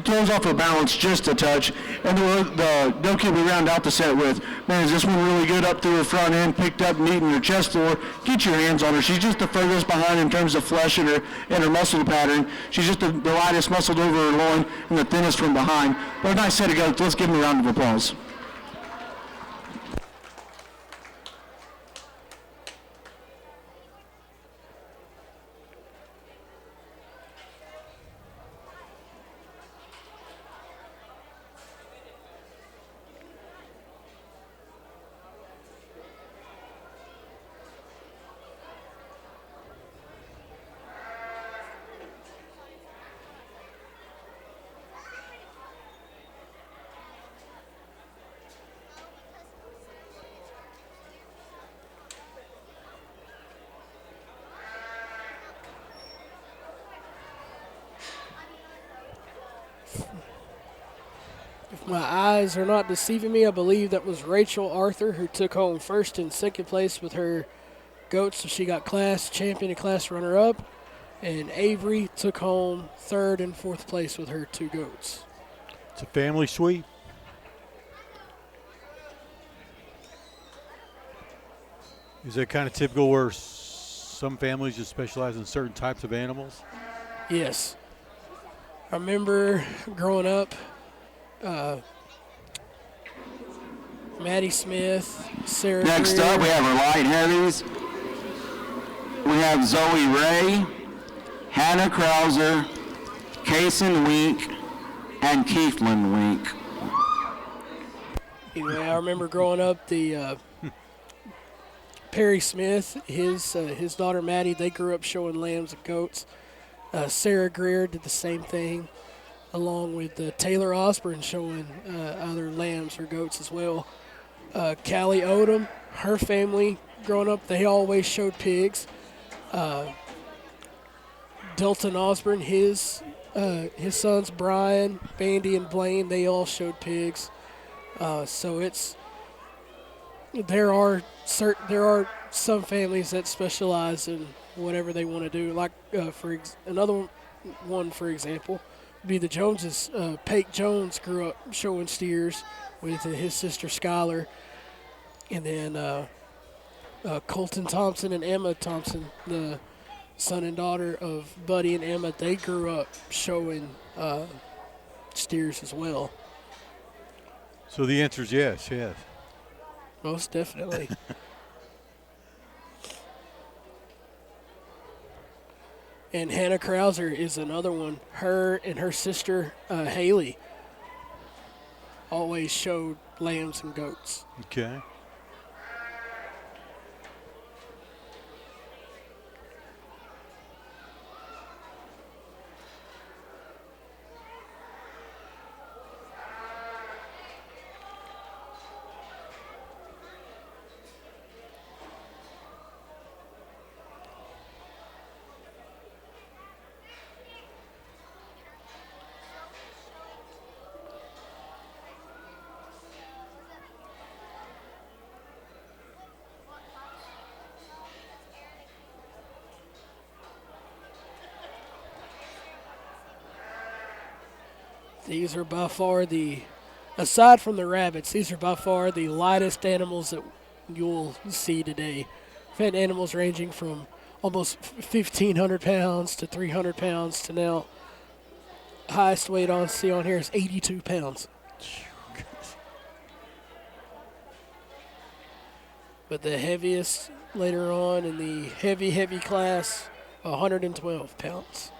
[SPEAKER 5] Throws off her balance just a touch. And the doe kid we round out the set with, man, is this one really good up through her front end, picked up neat in her chest floor. Get your hands on her. She's just the furthest behind in terms of flesh and her muscle pattern. She's just the lightest muscled over her loin and the thinnest from behind. But a nice set of goats. Let's give them a round of applause.
[SPEAKER 1] If my eyes are not deceiving me, I believe that was Rachel Arthur who took home first and second place with her goats. So she got class champion and class runner-up. And Avery took home third and fourth place with her 2 goats.
[SPEAKER 2] It's a family sweep. Is that kind of typical where some families just specialize in certain types of animals?
[SPEAKER 1] Yes. I remember growing up, Maddie Smith, Sarah
[SPEAKER 4] Next
[SPEAKER 1] Greer.
[SPEAKER 4] up, we have our light heavies. We have Zoe Ray, Hannah Krauser, Kason Wink, and Keithlin Wink.
[SPEAKER 1] Anyway, I remember growing up, the Perry Smith, his daughter Maddie, they grew up showing lambs and goats. Sarah Greer did the same thing, along with Taylor Osborne showing other lambs or goats as well. Callie Odom, her family growing up, they always showed pigs. Delton Osborne, his sons Brian, Bandy, and Blaine, they all showed pigs. So it's there are some families that specialize in whatever they want to do. Like another one, for example, would be the Joneses. Pate Jones grew up showing steers with his sister Skylar, and then Colton Thompson and Emma Thompson, the son and daughter of Buddy and Emma, they grew up showing steers as well.
[SPEAKER 2] So the answer is yes.
[SPEAKER 1] Most definitely. And Hannah Krauser is another one. Her and her sister Haley always showed lambs and goats.
[SPEAKER 2] Okay.
[SPEAKER 1] These are by far aside from the rabbits, these are by far the lightest animals that you'll see today. We've had animals ranging from almost 1,500 pounds to 300 pounds to now highest weight on here is 82 pounds. But the heaviest later on in the heavy class, 112 pounds.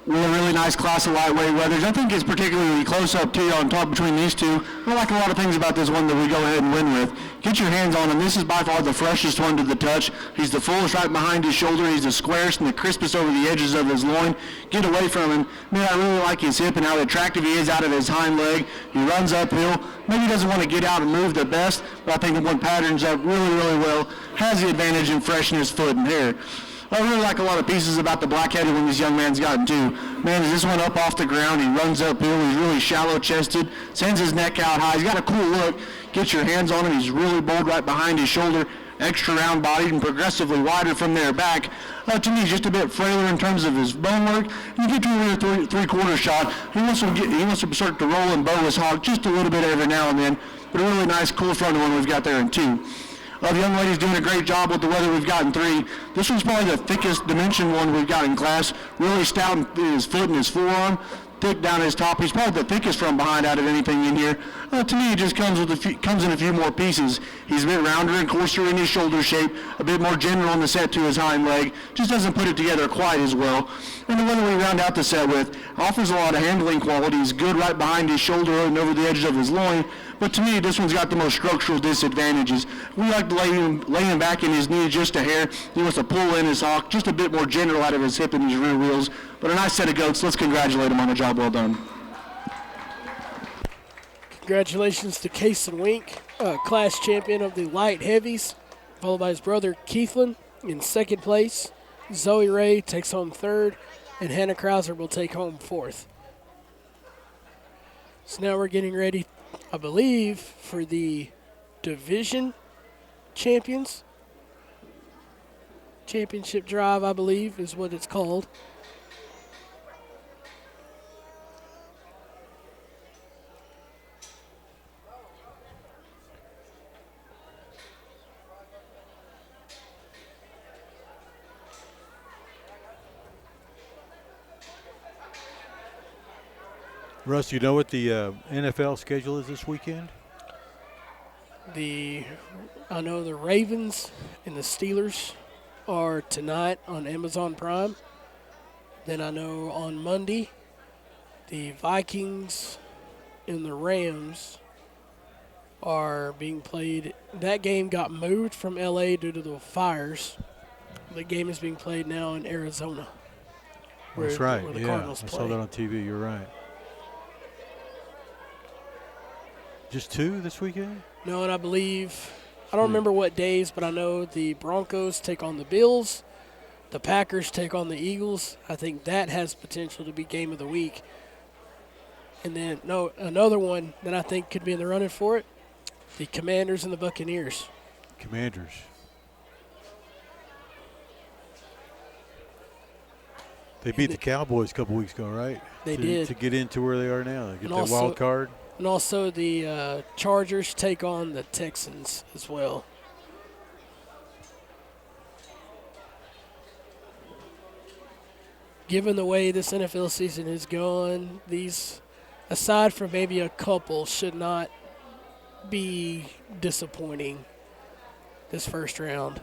[SPEAKER 5] Really nice class of lightweight weathers. I think it's particularly close up to you on top between these two. I like a lot of things about this one that we go ahead and win with. Get your hands on him. This is by far the freshest one to the touch. He's the fullest right behind his shoulder. He's the squarest and the crispest over the edges of his loin. Get away from him. Man, I really like his hip and how attractive he is out of his hind leg. He runs uphill. Maybe he doesn't want to get out and move the best, but I think the one patterns up really, really well. Has the advantage in freshness, foot, and hair. I really like a lot of pieces about the black-headed one this young man's gotten too. Man, is this one up off the ground. He runs uphill. He's really shallow-chested, sends his neck out high. He's got a cool look. Get your hands on him. He's really bold right behind his shoulder. extra round bodied and progressively wider from there back. To me, he's just a bit frailer in terms of his bone work. You get to a three-quarter shot, he wants to start to roll and bow his hog just a little bit every now and then, but a really nice, cool front one we've got there in 2. The young lady's doing a great job with the weather we've got in 3. This one's probably the thickest dimension one we've got in class. Really stout in his foot and his forearm, thick down his top. He's probably the thickest from behind out of anything in here. To me, it just comes in a few more pieces. He's a bit rounder and coarser in his shoulder shape, a bit more general in the set to his hind leg. Just doesn't put it together quite as well. And the one that we round out the set with offers a lot of handling qualities, good right behind his shoulder and over the edges of his loin. But to me, this one's got the most structural disadvantages. We like to lay him back in his knee just a hair. He wants to pull in his hock just a bit more general out of his hip and his rear wheels. But a nice set of goats. Let's congratulate him on a job well done.
[SPEAKER 1] Congratulations to Kason Wink, class champion of the light heavies, followed by his brother Keithlin in second place. Zoe Ray takes home third, and Hannah Krauser will take home fourth. So now we're getting ready, I believe, for the division champions. Championship drive, I believe, is what it's called.
[SPEAKER 2] Russ, you know what the NFL schedule is this weekend?
[SPEAKER 1] I know the Ravens and the Steelers are tonight on Amazon Prime. Then I know on Monday, the Vikings and the Rams are being played. That game got moved from LA due to the fires. The game is being played now in Arizona.
[SPEAKER 2] That's right.
[SPEAKER 1] Where the
[SPEAKER 2] yeah,
[SPEAKER 1] Cardinals
[SPEAKER 2] I
[SPEAKER 1] play.
[SPEAKER 2] saw that on TV. You're right. Just 2 this weekend?
[SPEAKER 1] No, and I believe, I don't remember what days, but I know the Broncos take on the Bills, the Packers take on the Eagles. I think that has potential to be game of the week. And then, another one that I think could be in the running for it, the Commanders and the Buccaneers.
[SPEAKER 2] Commanders. They beat the Cowboys a couple weeks ago, right?
[SPEAKER 1] They did.
[SPEAKER 2] To get into where they are now. They get that
[SPEAKER 1] also,
[SPEAKER 2] wild card.
[SPEAKER 1] And also the Chargers take on the Texans as well. Given the way this NFL season has gone, these, aside from maybe a couple, should not be disappointing this first round.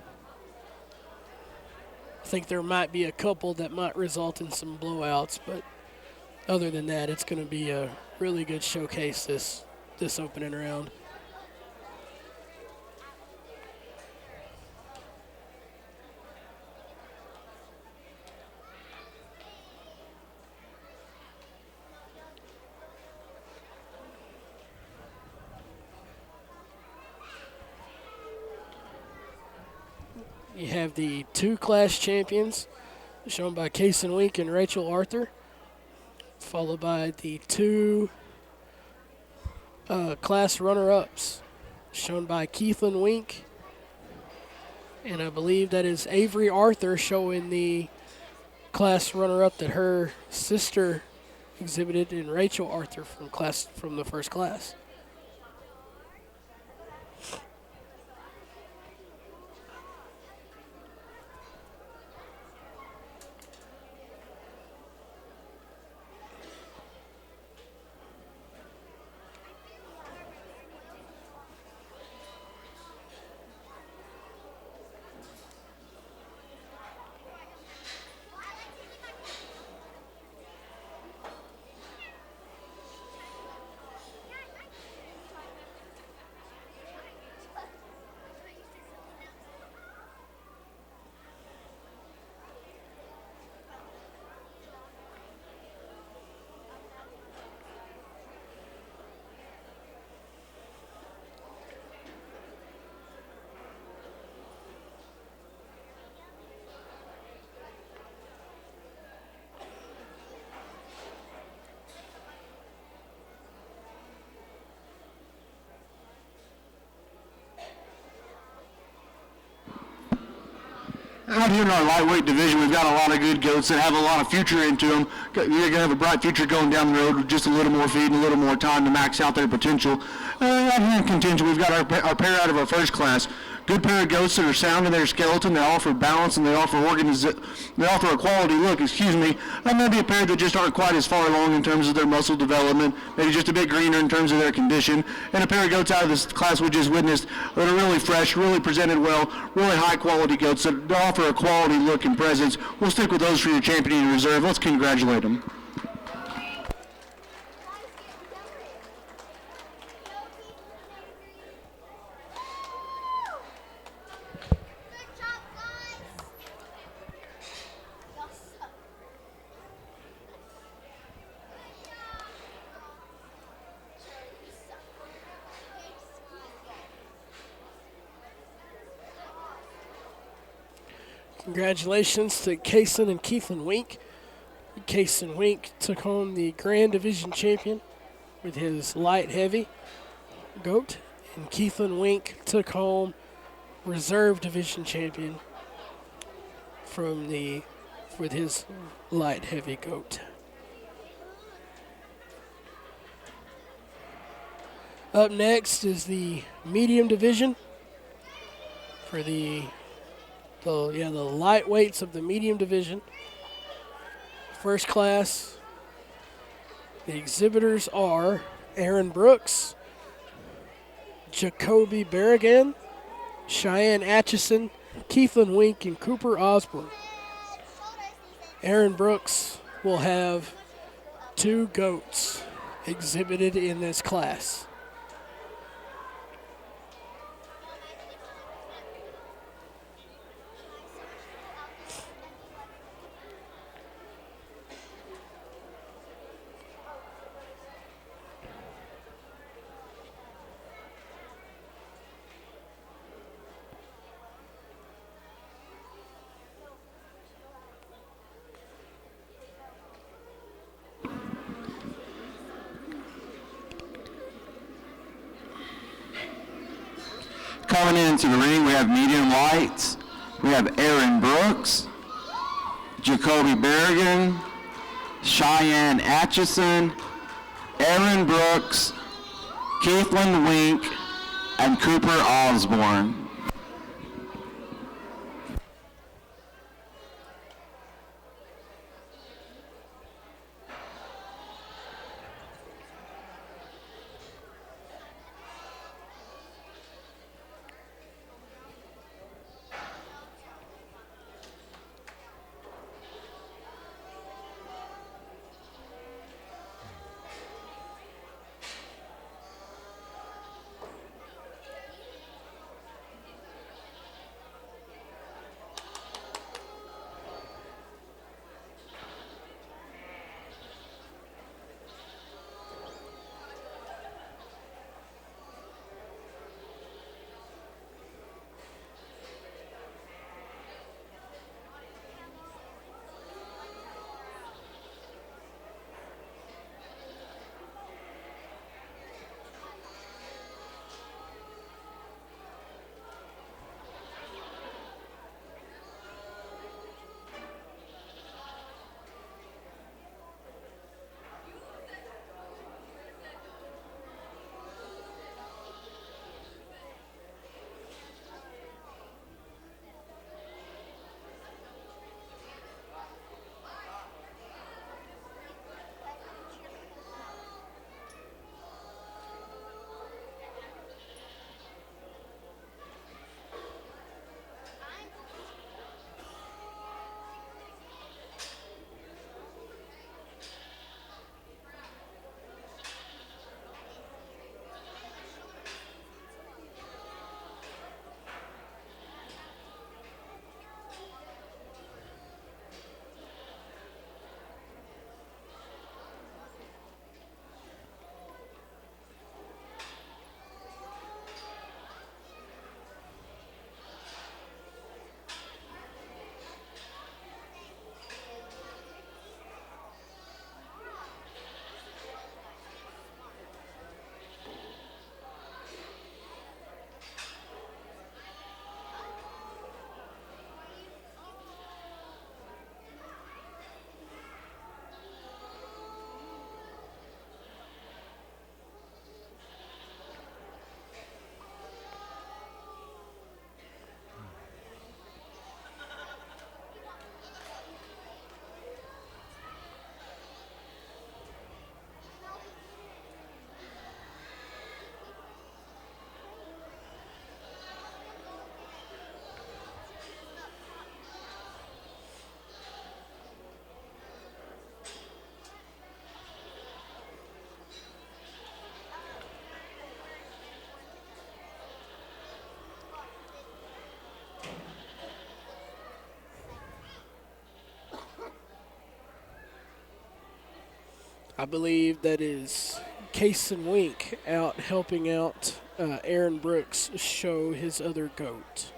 [SPEAKER 1] I think there might be a couple that might result in some blowouts, but other than that, it's going to be a really good showcase this opening round. You have the 2 class champions shown by Kason Wink and Rachel Arthur, followed by the 2 class runner-ups shown by Keithlin Wink, and I believe that is Avery Arthur showing the class runner-up that her sister exhibited in Rachel Arthur from the first class.
[SPEAKER 5] Out here in our lightweight division, we've got a lot of good goats that have a lot of future into them. You're going to have a bright future going down the road with just a little more feed and a little more time to max out their potential. Out here in contention, we've got our pair out of our first class. Good pair of goats that are sound in their skeleton. They offer balance and they offer a quality look, and maybe a pair that just aren't quite as far along in terms of their muscle development, maybe just a bit greener in terms of their condition. And a pair of goats out of this class we just witnessed that are really fresh, really presented well, really high quality goats that offer a quality look and presence. We'll stick with those for your championing reserve. Let's congratulate them.
[SPEAKER 1] Congratulations to Kason and Keithlin Wink. Kason Wink took home the Grand Division champion with his light heavy goat, and Keithlin Wink took home Reserve Division champion with his light heavy goat. Up next is the medium division for the lightweights of the medium division. First class, the exhibitors are Aaron Brooks, Jacoby Berrigan, Cheyenne Atchison, Keithlin Wink, and Cooper Osborne. Aaron Brooks will have 2 goats exhibited in this class.
[SPEAKER 4] Coming into the ring, we have medium lights. We have Aaron Brooks, Jacoby Berrigan, Cheyenne Atchison, Aaron Brooks, Keithlin Wink, and Cooper Osborne.
[SPEAKER 1] I believe that is Case and Wink out helping out Aaron Brooks show his other goat.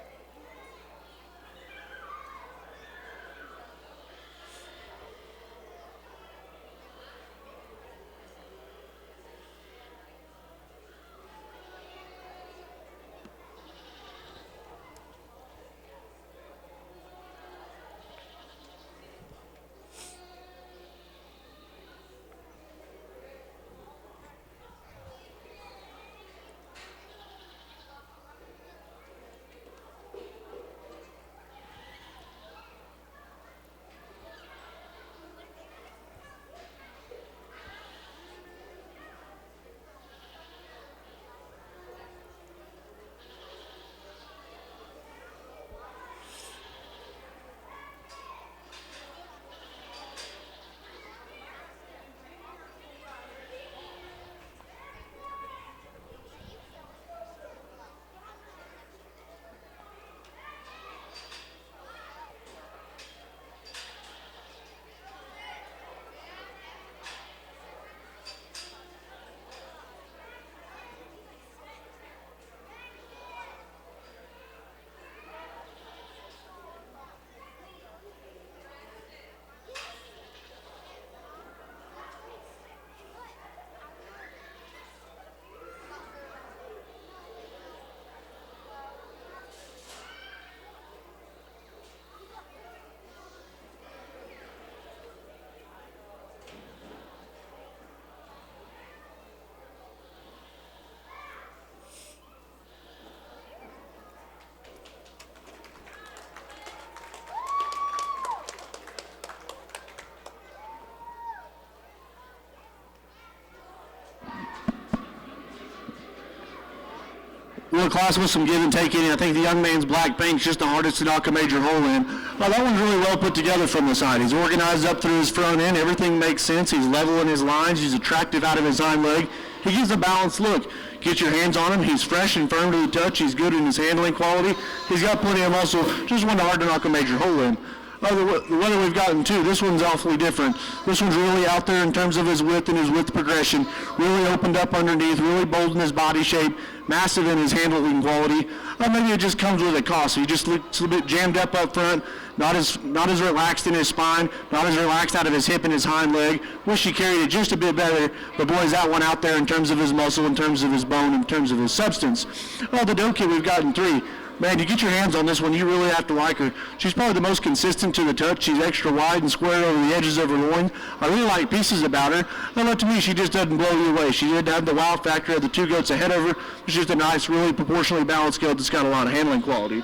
[SPEAKER 5] Real class with some give and take in. I think the young man's black bank's just the hardest to knock a major hole in. That one's really well put together from the side. He's organized up through his front end. Everything makes sense. He's level in his lines. He's attractive out of his hind leg. He gives a balanced look. Get your hands on him. He's fresh and firm to the touch. He's good in his handling quality. He's got plenty of muscle. Just one hard to knock a major hole in. The one that we've gotten too, this one's awfully different. This one's really out there in terms of his width and his width progression. Really opened up underneath, really bold in his body shape, massive in his handling quality. Maybe it just comes with a cost. He just looks a bit jammed up front, not as relaxed in his spine, not as relaxed out of his hip and his hind leg. Wish he carried it just a bit better, but boy, is that one out there in terms of his muscle, in terms of his bone, in terms of his substance. The doe kid, we've gotten 3. Man, you get your hands on this one, you really have to like her. She's probably the most consistent to the touch. She's extra wide and square over the edges of her loin. I really like pieces about her. To me, she just doesn't blow you away. She did have the wow factor of the 2 goats ahead of her. She's just a nice, really proportionally balanced goat that's got a lot of handling quality.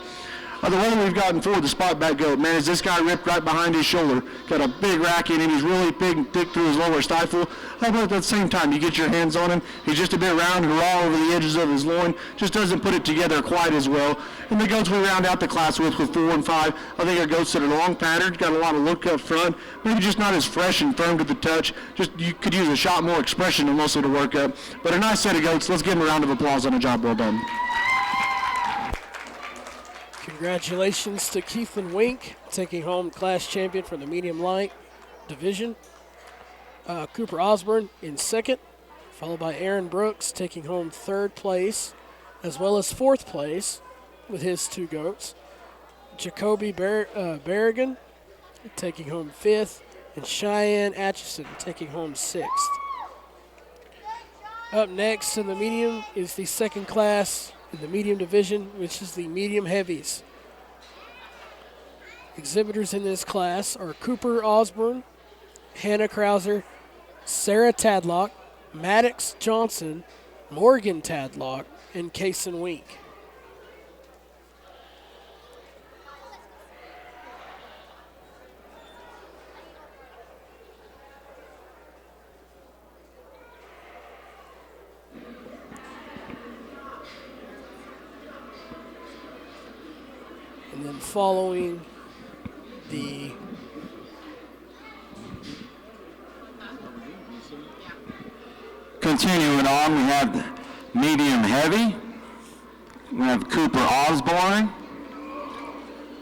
[SPEAKER 5] The one we've gotten for the spot back goat, man, is this guy ripped right behind his shoulder. Got a big rack in him. He's really big and thick through his lower stifle. But at the same time, you get your hands on him. He's just a bit round and raw over the edges of his loin. Just doesn't put it together quite as well. And the goats we round out the class with 4 and 5, I think are goats that are long patterned, got a lot of look up front, maybe just not as fresh and firm to the touch. Just you could use a shot more expression and muscle to work up. But a nice set of goats. Let's give them a round of applause on a job well done.
[SPEAKER 1] Congratulations to Keith and Wink, taking home class champion for the medium light division. Cooper Osborne in second, followed by Aaron Brooks taking home 3rd place, as well as 4th place with his 2 goats. Jacoby Berrigan taking home 5th, and Cheyenne Atchison taking home 6th. Up next in the medium is the second class in the medium division, which is the medium heavies. Exhibitors in this class are Cooper Osborne, Hannah Krauser, Sarah Tadlock, Maddox Johnson, Morgan Tadlock, and Kaysen Wink. And then following the
[SPEAKER 4] continuing on, we have medium heavy. We have Cooper Osborne,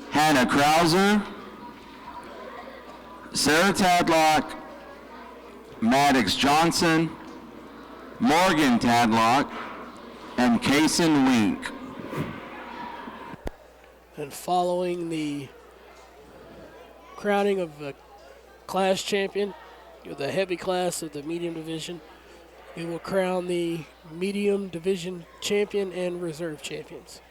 [SPEAKER 4] Hannah Krauser, Sarah Tadlock, Maddox Johnson, Morgan Tadlock, and Kaysen Wink.
[SPEAKER 1] And following the crowning of a class champion, the heavy class of the medium division, we will crown the medium division champion and reserve champions.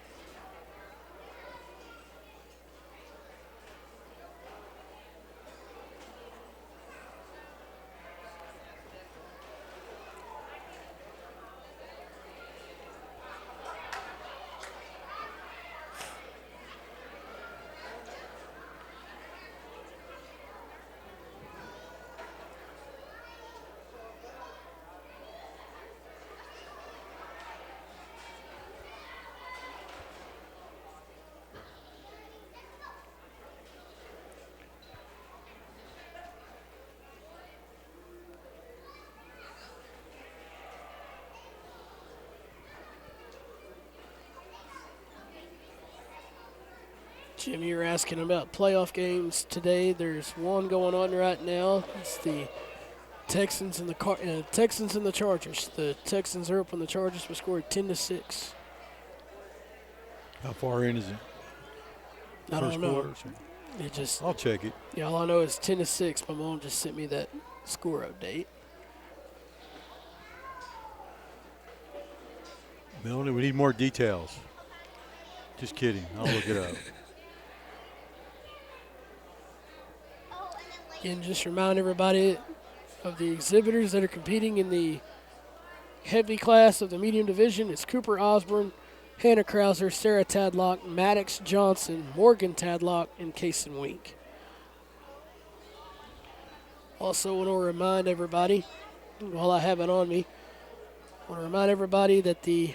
[SPEAKER 1] Jim, you were asking about playoff games today. There's one going on right now. It's the Texans and the Chargers. The Texans are up on the Chargers. We scored 10-6.
[SPEAKER 2] How far in is it?
[SPEAKER 1] I don't know.
[SPEAKER 2] Quarter?
[SPEAKER 1] It just.
[SPEAKER 2] I'll check it.
[SPEAKER 1] Yeah, all I know is 10-6. My mom just sent me that score update.
[SPEAKER 2] Melanie, we need more details. Just kidding. I'll look it up.
[SPEAKER 1] Again, just remind everybody of the exhibitors that are competing in the heavy class of the medium division. It's Cooper Osborne, Hannah Krauser, Sarah Tadlock, Maddox Johnson, Morgan Tadlock, and Kaysen Wink. Also want to remind everybody, while I have it on me, I want to remind everybody that the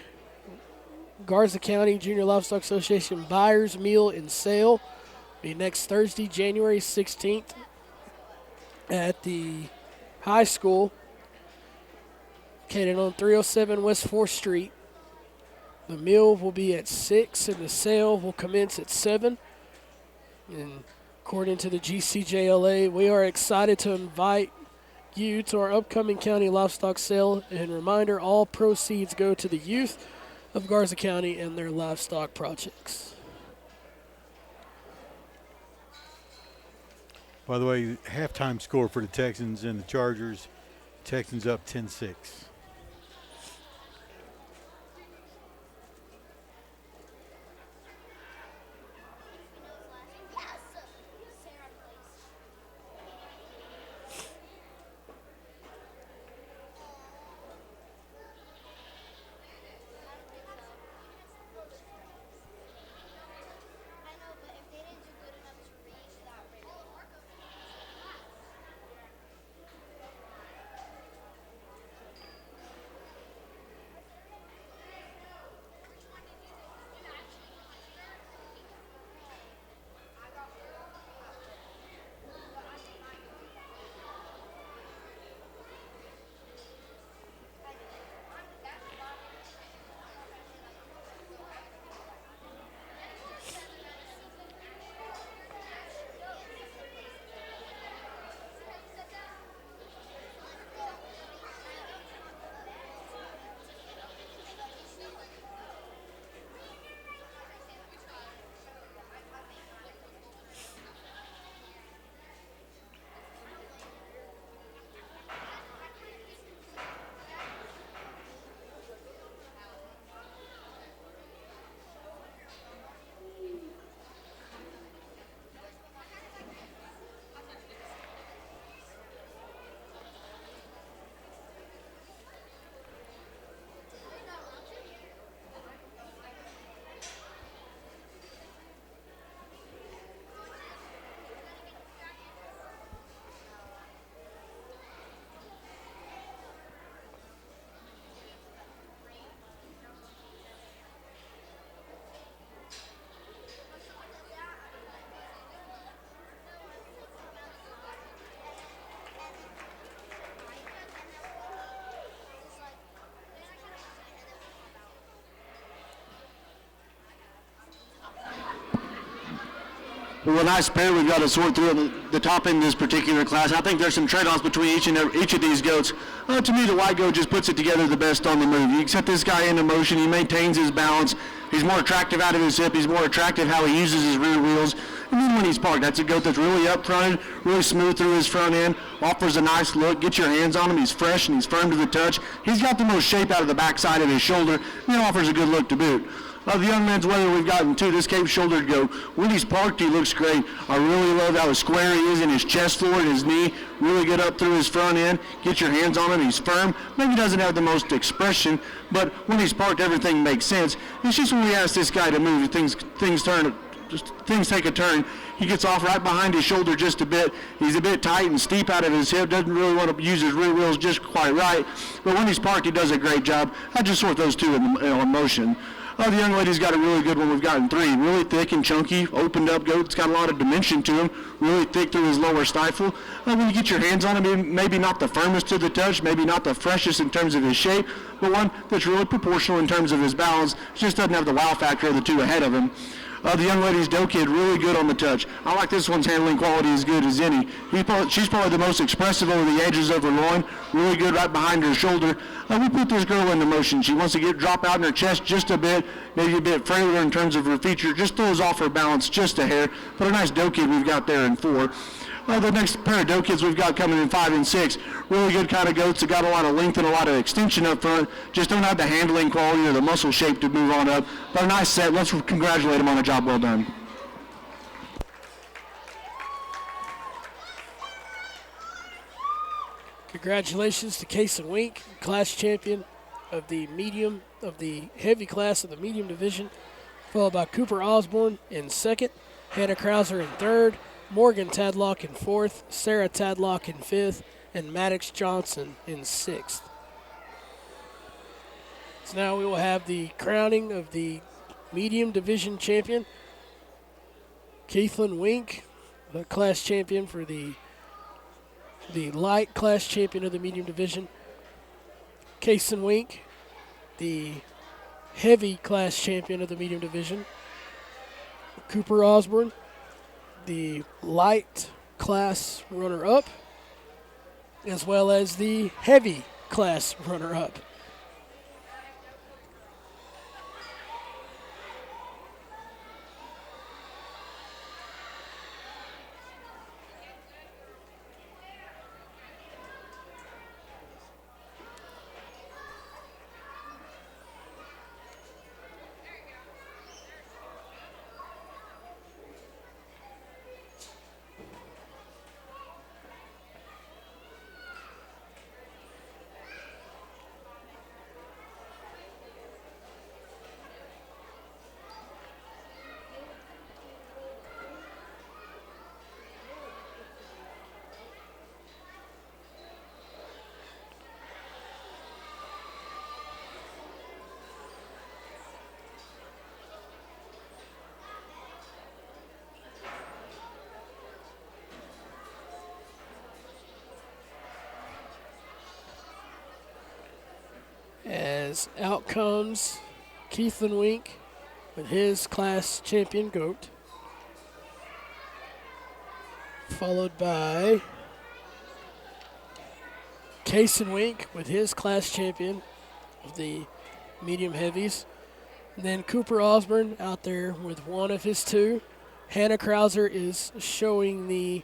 [SPEAKER 1] Garza County Junior Livestock Association Buyers Meal and Sale will be next Thursday, January 16th at the high school located on 307 West 4th Street. The meal will be at 6 and the sale will commence at 7. And according to the GCJLA, we are excited to invite you to our upcoming county livestock sale. And reminder, all proceeds go to the youth of Garza County and their livestock projects.
[SPEAKER 2] By the way, halftime score for the Texans and the Chargers. Texans up 10-6.
[SPEAKER 5] Well, a nice pair we've got to sort through at the top end of this particular class. I think there's some trade-offs between each of these goats. To me, the white goat just puts it together the best on the move. You set this guy into motion. He maintains his balance. He's more attractive out of his hip. He's more attractive how he uses his rear wheels. And then when he's parked, that's a goat that's really up-fronted, really smooth through his front end, offers a nice look. Get your hands on him. He's fresh and he's firm to the touch. He's got the most shape out of the backside of his shoulder, and he offers a good look to boot. The young man's weather we've gotten too, this cape-shouldered goat. When he's parked, he looks great. I really love how square he is in his chest floor and his knee. Really good up through his front end. Get your hands on him. He's firm. Maybe doesn't have the most expression, but when he's parked, everything makes sense. It's just when we ask this guy to move, things take a turn. He gets off right behind his shoulder just a bit. He's a bit tight and steep out of his hip. Doesn't really want to use his rear wheels just quite right. But when he's parked, he does a great job. I just sort those two in motion. The young lady's got a really good one. We've gotten three. Really thick and chunky, opened up goat. It's got a lot of dimension to him. Really thick through his lower stifle. When you get your hands on him, maybe not the firmest to the touch, maybe not the freshest in terms of his shape, but one that's really proportional in terms of his balance. Just doesn't have the wow factor of the two ahead of him. The young lady's doe kid, really good on the touch. I like this one's handling quality as good as any. She's probably the most expressive over the edges of her loin, really good right behind her shoulder. We put this girl into motion. She wants to drop out in her chest just a bit, maybe a bit frailer in terms of her feature, just throws off her balance just a hair. But a nice doe kid we've got there in 4. The next pair of doe kids we've got coming in 5 and 6. Really good kind of goats that got a lot of length and a lot of extension up front. Just don't have the handling quality or the muscle shape to move on up. But a nice set. Let's congratulate them on a job well done.
[SPEAKER 1] Congratulations to Case and Wink, class champion of the heavy class of the medium division, followed by Cooper Osborne in 2nd, Hannah Krauser in 3rd, Morgan Tadlock in 4th, Sarah Tadlock in 5th, and Maddox Johnson in 6th. So now we will have the crowning of the medium division champion. Keithlyn Wink, the class champion for the light class champion of the medium division. Kason Wink, the heavy class champion of the medium division. Cooper Osborne, the light class runner-up, as well as the heavy class runner-up. As out comes Keithlyn Wink with his class champion goat, followed by Kason Wink with his class champion of the medium heavies. And then Cooper Osborne out there with one of his 2. Hannah Krauser is showing the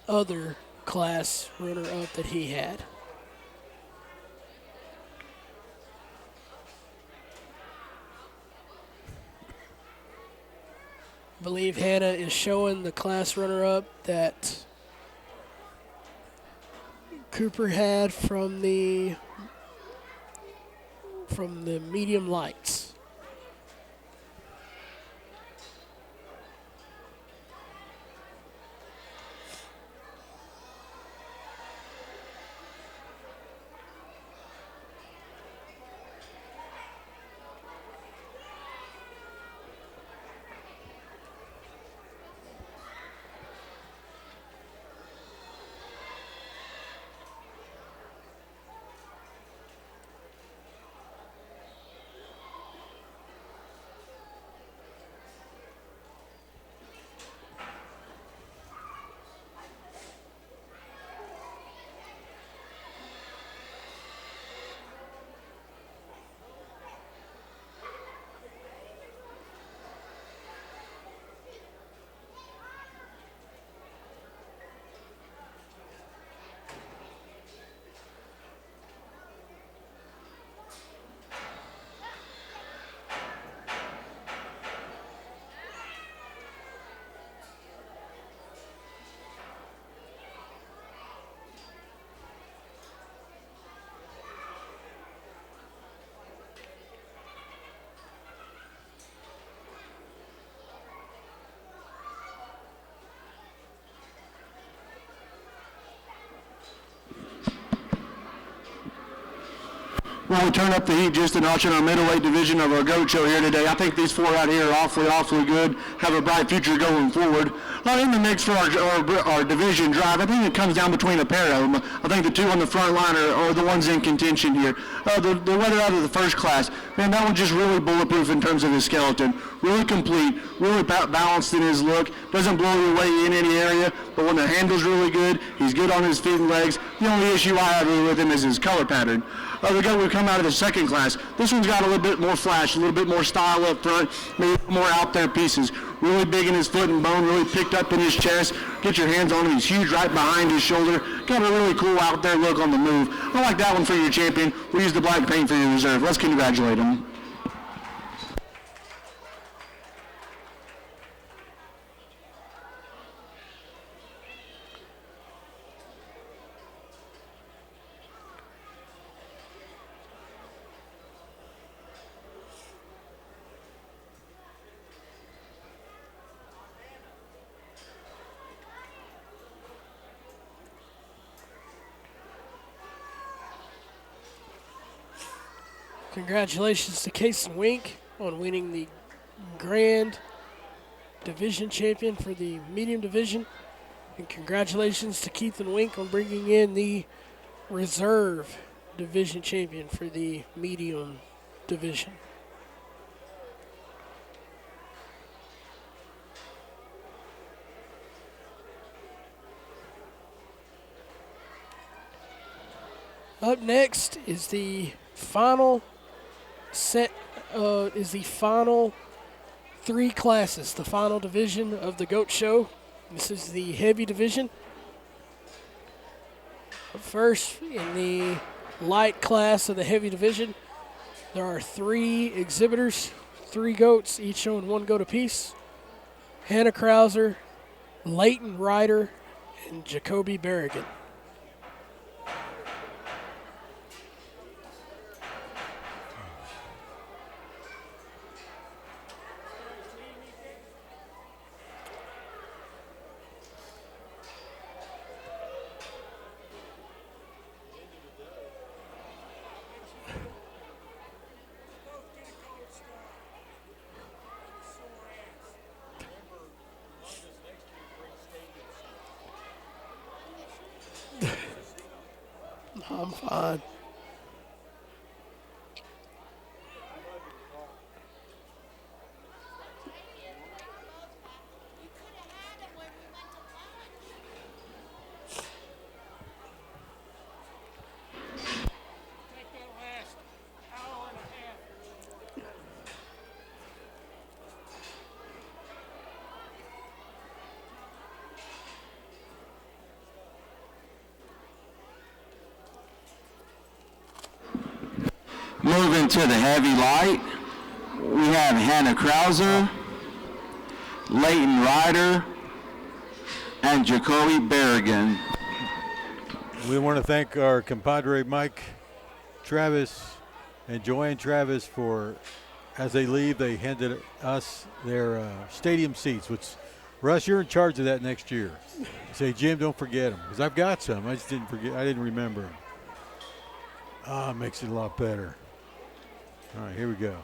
[SPEAKER 1] other class runner-up that he had. I believe Hannah is showing the class runner-up that Cooper had from the medium lights.
[SPEAKER 5] Well, we turn up the heat just a notch in our middleweight division of our goat show here today. I think these four out here are awfully good, have a bright future going forward. In the mix for our division drive, I think it comes down between a pair of them. I think the two on the front line are the ones in contention here. The weather out of the first class, man, that one's just really bulletproof in terms of his skeleton. Really complete, really balanced in his look. Doesn't blow you away in any area, but when the handle's really good, he's good on his feet and legs. The only issue I have with him is his color pattern. The goat we come out of the second class, this one's got a little bit more flash, a little bit more style up front, maybe more out there pieces. Really big in his foot and bone, really picked up in his chest. Get your hands on him, he's huge right behind his shoulder. Got a really cool out there look on the move. I like that one for your champion. We'll use the black paint for your reserve. Let's congratulate him.
[SPEAKER 1] Congratulations to Case and Wink on winning the Grand Division Champion for the Medium Division. And congratulations to Keith and Wink on bringing in the Reserve Division Champion for the Medium Division. Up next is the final set, is the final three classes, the final division of the goat show. This is the heavy division. First, in the light class of the heavy division, there are three exhibitors, three goats, each showing one goat apiece. Hannah Krauser, Leighton Ryder, and Jacoby Berrigan. I'm fine.
[SPEAKER 4] Moving to the heavy light, we have Hannah Krauser, Leighton Ryder, and Jacoby Berrigan.
[SPEAKER 2] We want to thank our compadre Mike Travis and Joanne Travis for, as they leave, they handed us their stadium seats, which, Russ, you're in charge of that next year. Say, Jim, don't forget them, because I've got some. I just didn't forget. I didn't remember them. Ah, it makes it a lot better. All right, here we go.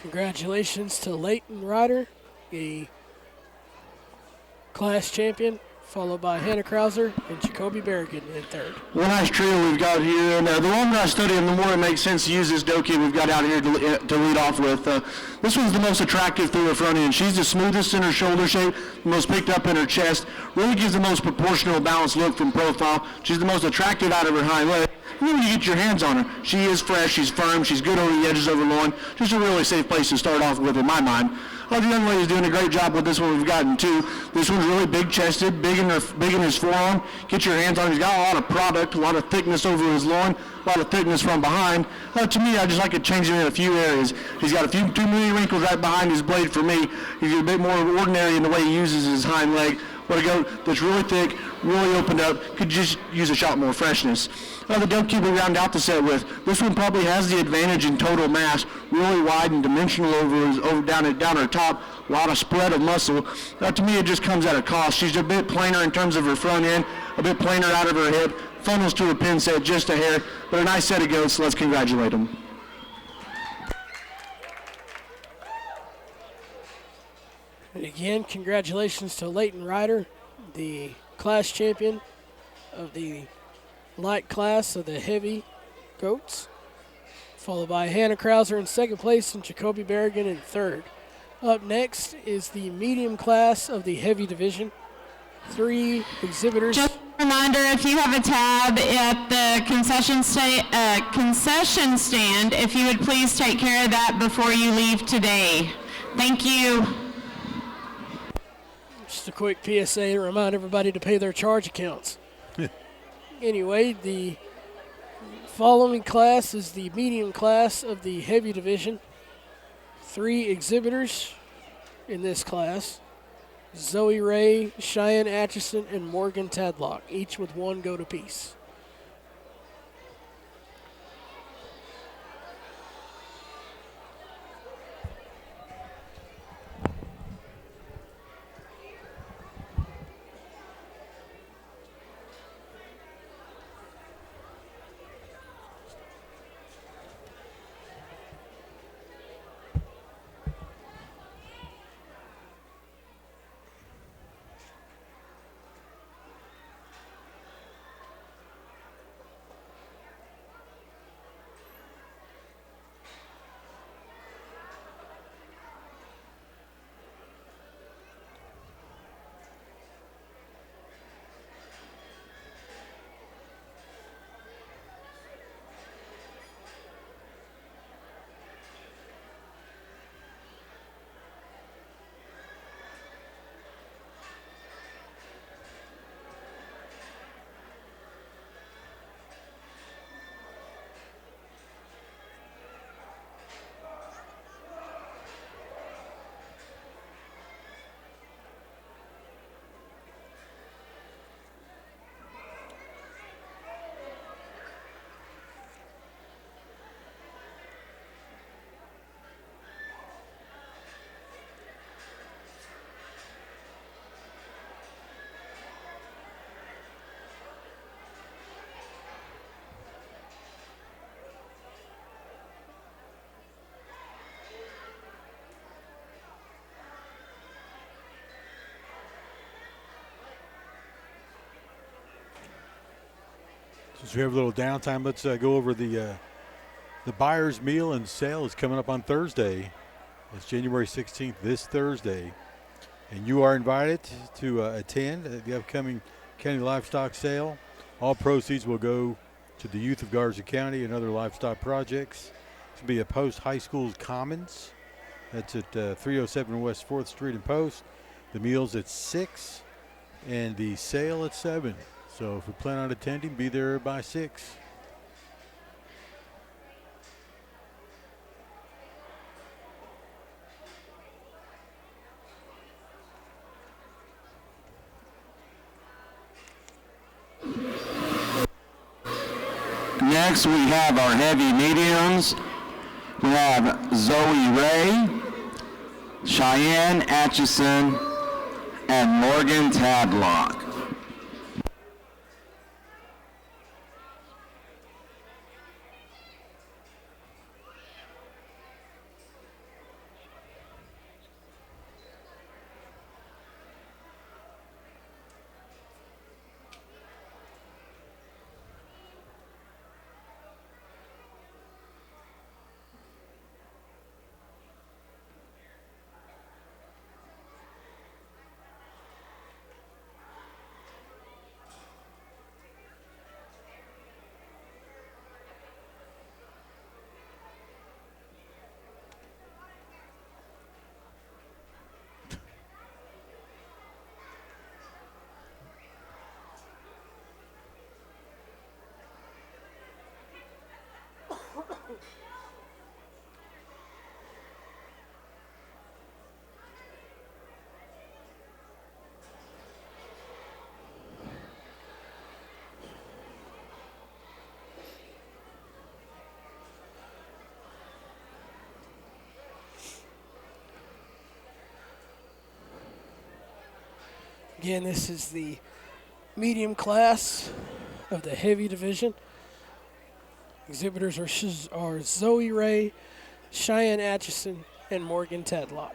[SPEAKER 1] Congratulations to Leighton Ryder, the class champion, followed by Hannah Krauser and Jacoby Berrigan in third.
[SPEAKER 5] One nice trio we've got here, and the longer I study them, the more it makes sense to use this dokie we've got out here to lead off with. This one's the most attractive through her front end. She's the smoothest in her shoulder shape, the most picked up in her chest, really gives the most proportional balanced look from profile. She's the most attractive out of her hind leg. And then when you get your hands on her, she is fresh, she's firm, she's good over the edges of her loin. Just a really safe place to start off with in my mind. The young lady's doing a great job with this one we've gotten too. This one's really big-chested, big in his forearm. Get your hands on him. He's got a lot of product, a lot of thickness over his loin, a lot of thickness from behind. To me, I just like it changing in a few areas. He's got too many wrinkles right behind his blade for me. He's a bit more ordinary in the way he uses his hind leg. But a goat that's really thick, really opened up, could just use a shot more freshness. The donkey we round out the set with, this one probably has the advantage in total mass, really wide and dimensional down her top, a lot of spread of muscle. To me, it just comes at a cost. She's a bit plainer in terms of her front end, a bit plainer out of her head, funnels to a pin set just a hair, but a nice set of goats. Let's congratulate them.
[SPEAKER 1] And again, congratulations to Leighton Ryder, the class champion of the light class of the heavy goats, followed by Hannah Krauser in second place and Jacoby Berrigan in third. Up next is the medium class of the heavy division. 3 exhibitors.
[SPEAKER 7] Just a reminder, if you have a tab at the concession stand, if you would please take care of that before you leave today. Thank you.
[SPEAKER 1] Just a quick PSA to remind everybody to pay their charge accounts. Anyway, the following class is the medium class of the heavy division. 3 exhibitors in this class: Zoe Ray, Cheyenne Atchison, and Morgan Tadlock, each with 1 goat apiece.
[SPEAKER 2] Since we have a little downtime, let's go over the buyer's meal and sale is coming up on Thursday. It's January 16th, this Thursday. And you are invited to attend the upcoming county livestock sale. All proceeds will go to the youth of Garza County and other livestock projects. It's going to be at Post High School's Commons. That's at 307 West 4th Street in Post. The meal's at 6 and the sale at 7. So if you plan on attending, be there by 6.
[SPEAKER 4] Next, we have our heavy mediums. We have Zoe Ray, Cheyenne Atchison, and Morgan Tadlock.
[SPEAKER 1] Again, this is the medium class of the heavy division. Exhibitors are Zoe Ray, Cheyenne Atchison, and Morgan Tadlock.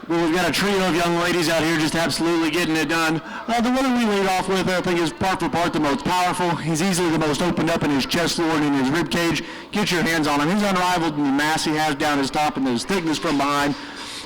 [SPEAKER 5] Well, we've got a trio of young ladies out here just absolutely getting it done. The one we lead off with, I think, is part for part the most powerful. He's easily the most opened up in his chest lord and his rib cage. Get your hands on him. He's unrivaled in the mass he has down his top and his thickness from behind.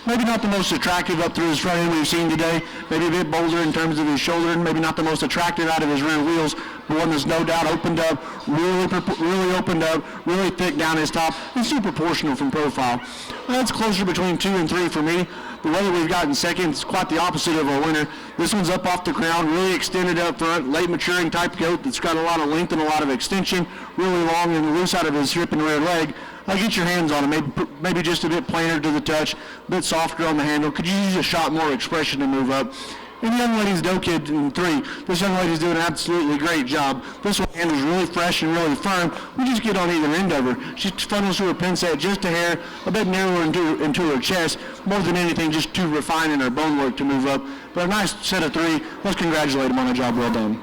[SPEAKER 5] Maybe not the most attractive up through his front end we've seen today. Maybe a bit bolder in terms of his shoulder, and maybe not the most attractive out of his rear wheels, but one that's no doubt opened up, really opened up, really thick down his top, and super proportional from profile. That's closer between 2 and 3 for me. The one that we've got in second is quite the opposite of our winner. This one's up off the ground, really extended up front, late maturing type goat that's got a lot of length and a lot of extension, really long and loose out of his hip and rear leg. Get your hands on him, maybe just a bit plainer to the touch, a bit softer on the handle. Could you use a shot more expression to move up? And the young lady's doe kid in 3. This young lady's doing an absolutely great job. This one handles really fresh and really firm. We just get on either end of her. She funnels through her pin set just a hair, a bit narrower into her chest, more than anything just to refine in her bone work to move up. But a nice set of 3. Let's congratulate them on a job well done.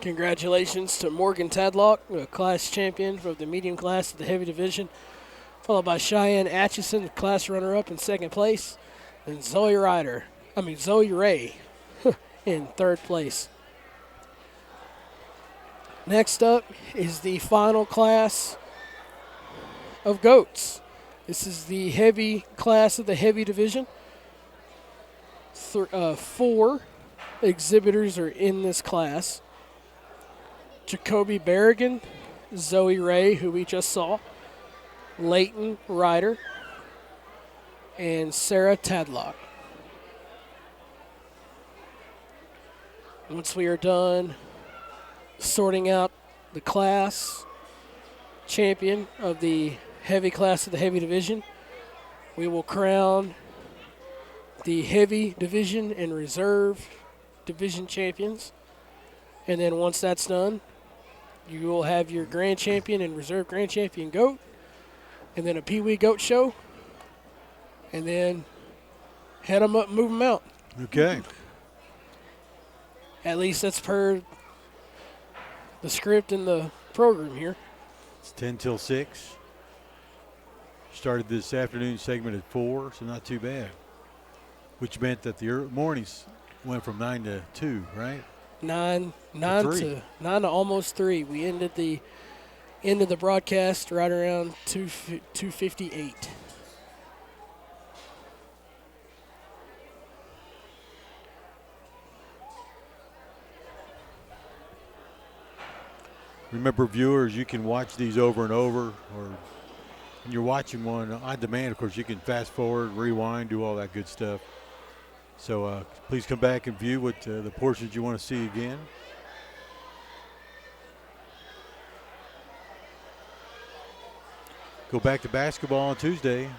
[SPEAKER 1] Congratulations to Morgan Tadlock, a class champion of the medium class of the heavy division, followed by Cheyenne Atchison, the class runner-up in second place, and Zoe Ray in third place. Next up is the final class of goats. This is the heavy class of the heavy division. 4 exhibitors are in this class. Jacoby Berrigan, Zoe Ray, who we just saw, Leighton Ryder, and Sarah Tadlock. Once we are done sorting out the class champion of the heavy class of the heavy division, we will crown the heavy division and reserve division champions. And then once that's done, you will have your grand champion and reserve grand champion goat, and then a Pee-wee goat show, and then head them up, move them out.
[SPEAKER 2] Okay.
[SPEAKER 1] At least that's per the script and the program here.
[SPEAKER 2] It's 10 till 6. Started this afternoon segment at 4, so not too bad. Which meant that the mornings went from 9 to 2, right?
[SPEAKER 1] 9 to almost 3. We ended the broadcast right around 2:58.
[SPEAKER 2] Remember, viewers, you can watch these over and over, or when you're watching one on demand, of course, you can fast forward, rewind, do all that good stuff. So please come back and view what the portions you want to see again. Go back to basketball on Tuesday.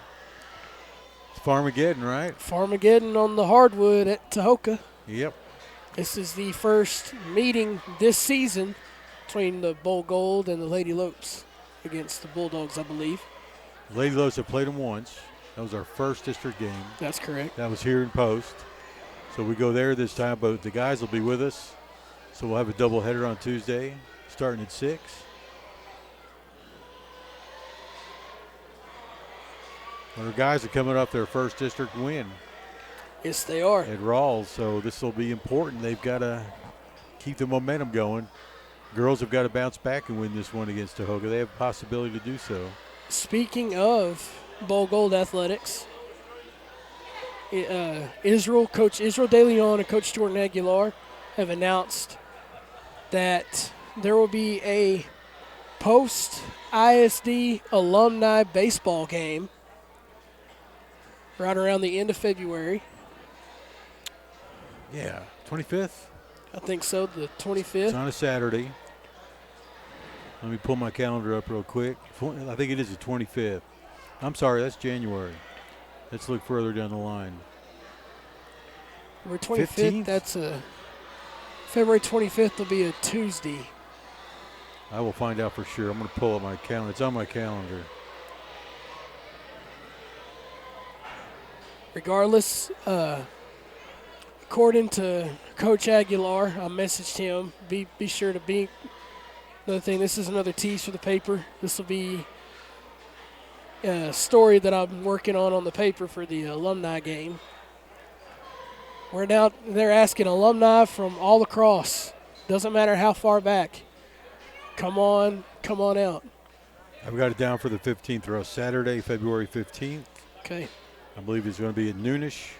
[SPEAKER 2] Farmageddon, right?
[SPEAKER 1] Farmageddon on the hardwood at Tahoka.
[SPEAKER 2] Yep.
[SPEAKER 1] This is the first meeting this season between the Bull Gold and the Lady Lopes against the Bulldogs, I believe.
[SPEAKER 2] Lady Lopes have played them once. That was our first district game.
[SPEAKER 1] That's correct.
[SPEAKER 2] That was here in Post. So we go there this time, but the guys will be with us. So we'll have a doubleheader on Tuesday, starting at 6. And our guys are coming off their first district win
[SPEAKER 1] Yes, they are.
[SPEAKER 2] at Rawls, so this will be important. They've got to keep the momentum going. Girls have got to bounce back and win this one against Tahoka. They have a possibility to do so.
[SPEAKER 1] Speaking of Bull Gold Athletics, Coach Israel De Leon and Coach Jordan Aguilar have announced that there will be a post-ISD alumni baseball game right around the end of February.
[SPEAKER 2] Yeah, 25th.
[SPEAKER 1] I think so, the 25th.
[SPEAKER 2] It's on a Saturday. Let me pull my calendar up real quick. I think it is the 25th. I'm sorry, that's January. Let's look further down the line.
[SPEAKER 1] February 25th,
[SPEAKER 2] 15th?
[SPEAKER 1] that's February 25th will be a Tuesday.
[SPEAKER 2] I will find out for sure. I'm going to pull up my calendar. It's on my calendar.
[SPEAKER 1] Regardless, according to Coach Aguilar, I messaged him, be sure to be. Another thing, this is another tease for the paper. This will be a story that I'm working on the paper for the alumni game. They're asking alumni from all across. Doesn't matter how far back. Come on out.
[SPEAKER 2] I've got it down for the 15th, or Saturday, February 15th.
[SPEAKER 1] Okay.
[SPEAKER 2] I believe it's going to be at noonish.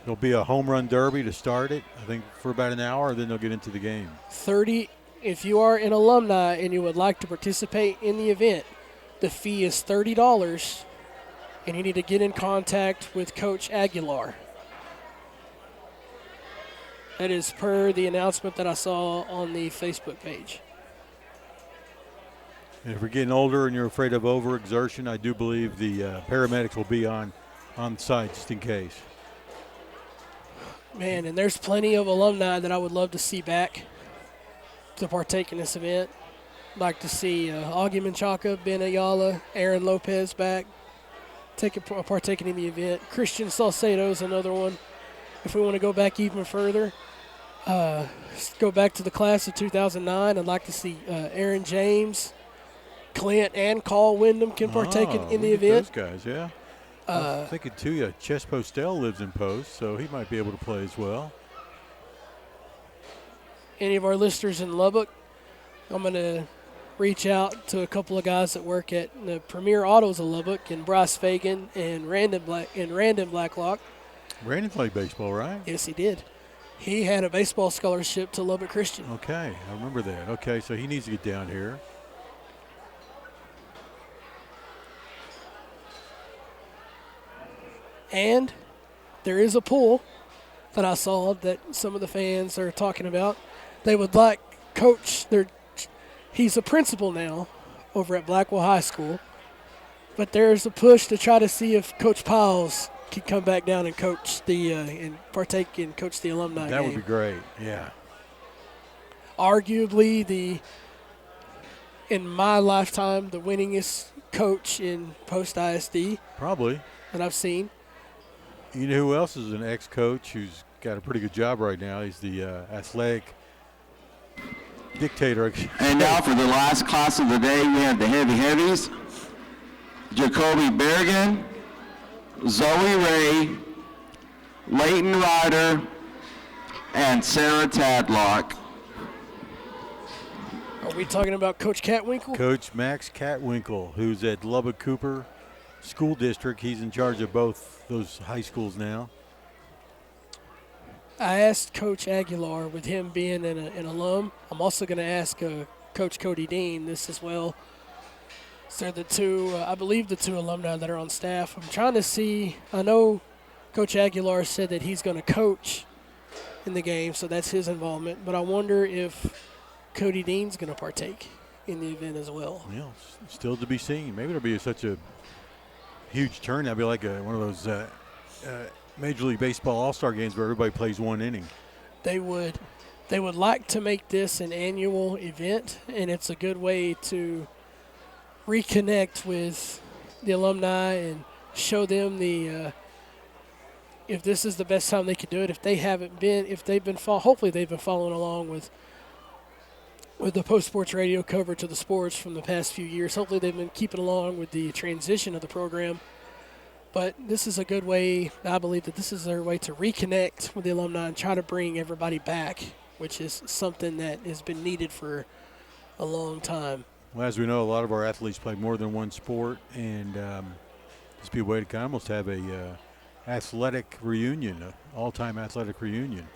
[SPEAKER 2] There'll be a home run derby to start it, I think, for about an hour, then they'll get into the game.
[SPEAKER 1] If you are an alumni and you would like to participate in the event, the fee is $30, and you need to get in contact with Coach Aguilar. That is per the announcement that I saw on the Facebook page.
[SPEAKER 2] And if you're getting older and you're afraid of overexertion, I do believe the paramedics will be on site just in case.
[SPEAKER 1] Man, and there's plenty of alumni that I would love to see back to partake in this event. I'd like to see Augie Menchaca, Ben Ayala, Aaron Lopez back, partaking in the event. Christian Salcedo is another one. If we want to go back even further, go back to the class of 2009, I'd like to see Aaron James, Clint, and Carl Wyndham can partake in the event.
[SPEAKER 2] Those guys, yeah. I was thinking, too, Ches Postel lives in Post, so he might be able to play as well.
[SPEAKER 1] Any of our listeners in Lubbock, I'm going to reach out to a couple of guys that work at the Premier Autos of Lubbock, and Bryce Fagan and Randon Blacklock.
[SPEAKER 2] Brandon played baseball, right?
[SPEAKER 1] Yes, he did. He had a baseball scholarship to Lubbock Christian.
[SPEAKER 2] Okay, I remember that. Okay, so he needs to get down here.
[SPEAKER 1] And there is a pool that I saw that some of the fans are talking about. They would like he's a principal now over at Blackwell High School, but there's a push to try to see if Coach Piles can come back down and coach and partake and coach the alumni
[SPEAKER 2] That
[SPEAKER 1] game.
[SPEAKER 2] would be great, yeah.
[SPEAKER 1] Arguably in my lifetime, the winningest coach in Post ISD
[SPEAKER 2] Probably.
[SPEAKER 1] that I've seen.
[SPEAKER 2] You know who else is an ex-coach who's got a pretty good job right now? He's the athletic dictator.
[SPEAKER 4] And now for the last class of the day, we have the heavies. Jacoby Bergen, Zoe Ray, Leighton Ryder, and Sarah Tadlock.
[SPEAKER 1] Are we talking about Coach Catwinkle?
[SPEAKER 2] Coach Max Catwinkle, who's at Lubbock Cooper School District. He's in charge of both those high schools now.
[SPEAKER 1] I asked Coach Aguilar, with him being an alum, I'm also going to ask Coach Cody Dean this as well. So the two, I believe the two alumni that are on staff. I'm trying to see, I know Coach Aguilar said that he's going to coach in the game, so that's his involvement. But I wonder if Cody Dean's going to partake in the event as well.
[SPEAKER 2] Yeah, still to be seen. Maybe it'll be huge turnout. It'd be like one of those Major League Baseball All-Star games where everybody plays one inning.
[SPEAKER 1] They would like to make this an annual event, and it's a good way to reconnect with the alumni and show them if this is the best time they could do it. If they've been hopefully they've been following along with the post sports radio coverage of the sports from the past few years. Hopefully they've been keeping along with the transition of the program. But this is a good way, I believe that this is their way to reconnect with the alumni and try to bring everybody back, which is something that has been needed for a long time.
[SPEAKER 2] Well, as we know, a lot of our athletes play more than one sport, and this be a way to kind of almost have a athletic reunion, an all-time athletic reunion.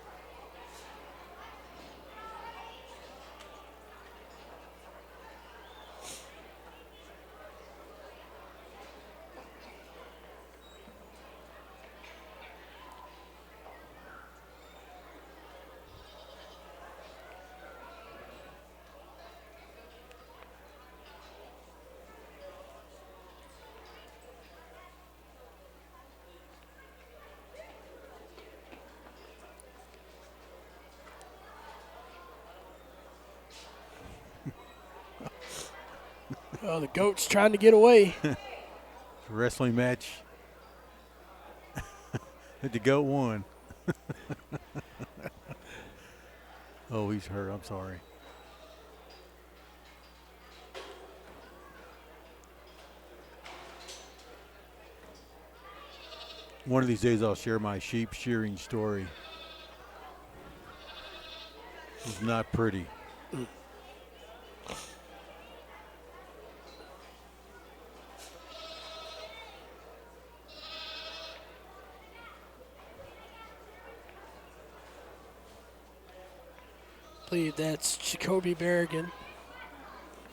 [SPEAKER 1] Oh, the goat's trying to get away.
[SPEAKER 2] Wrestling match. The goat won. Oh, he's hurt. I'm sorry. One of these days I'll share my sheep shearing story. It's not pretty.
[SPEAKER 1] I believe that's Jacoby Berrigan.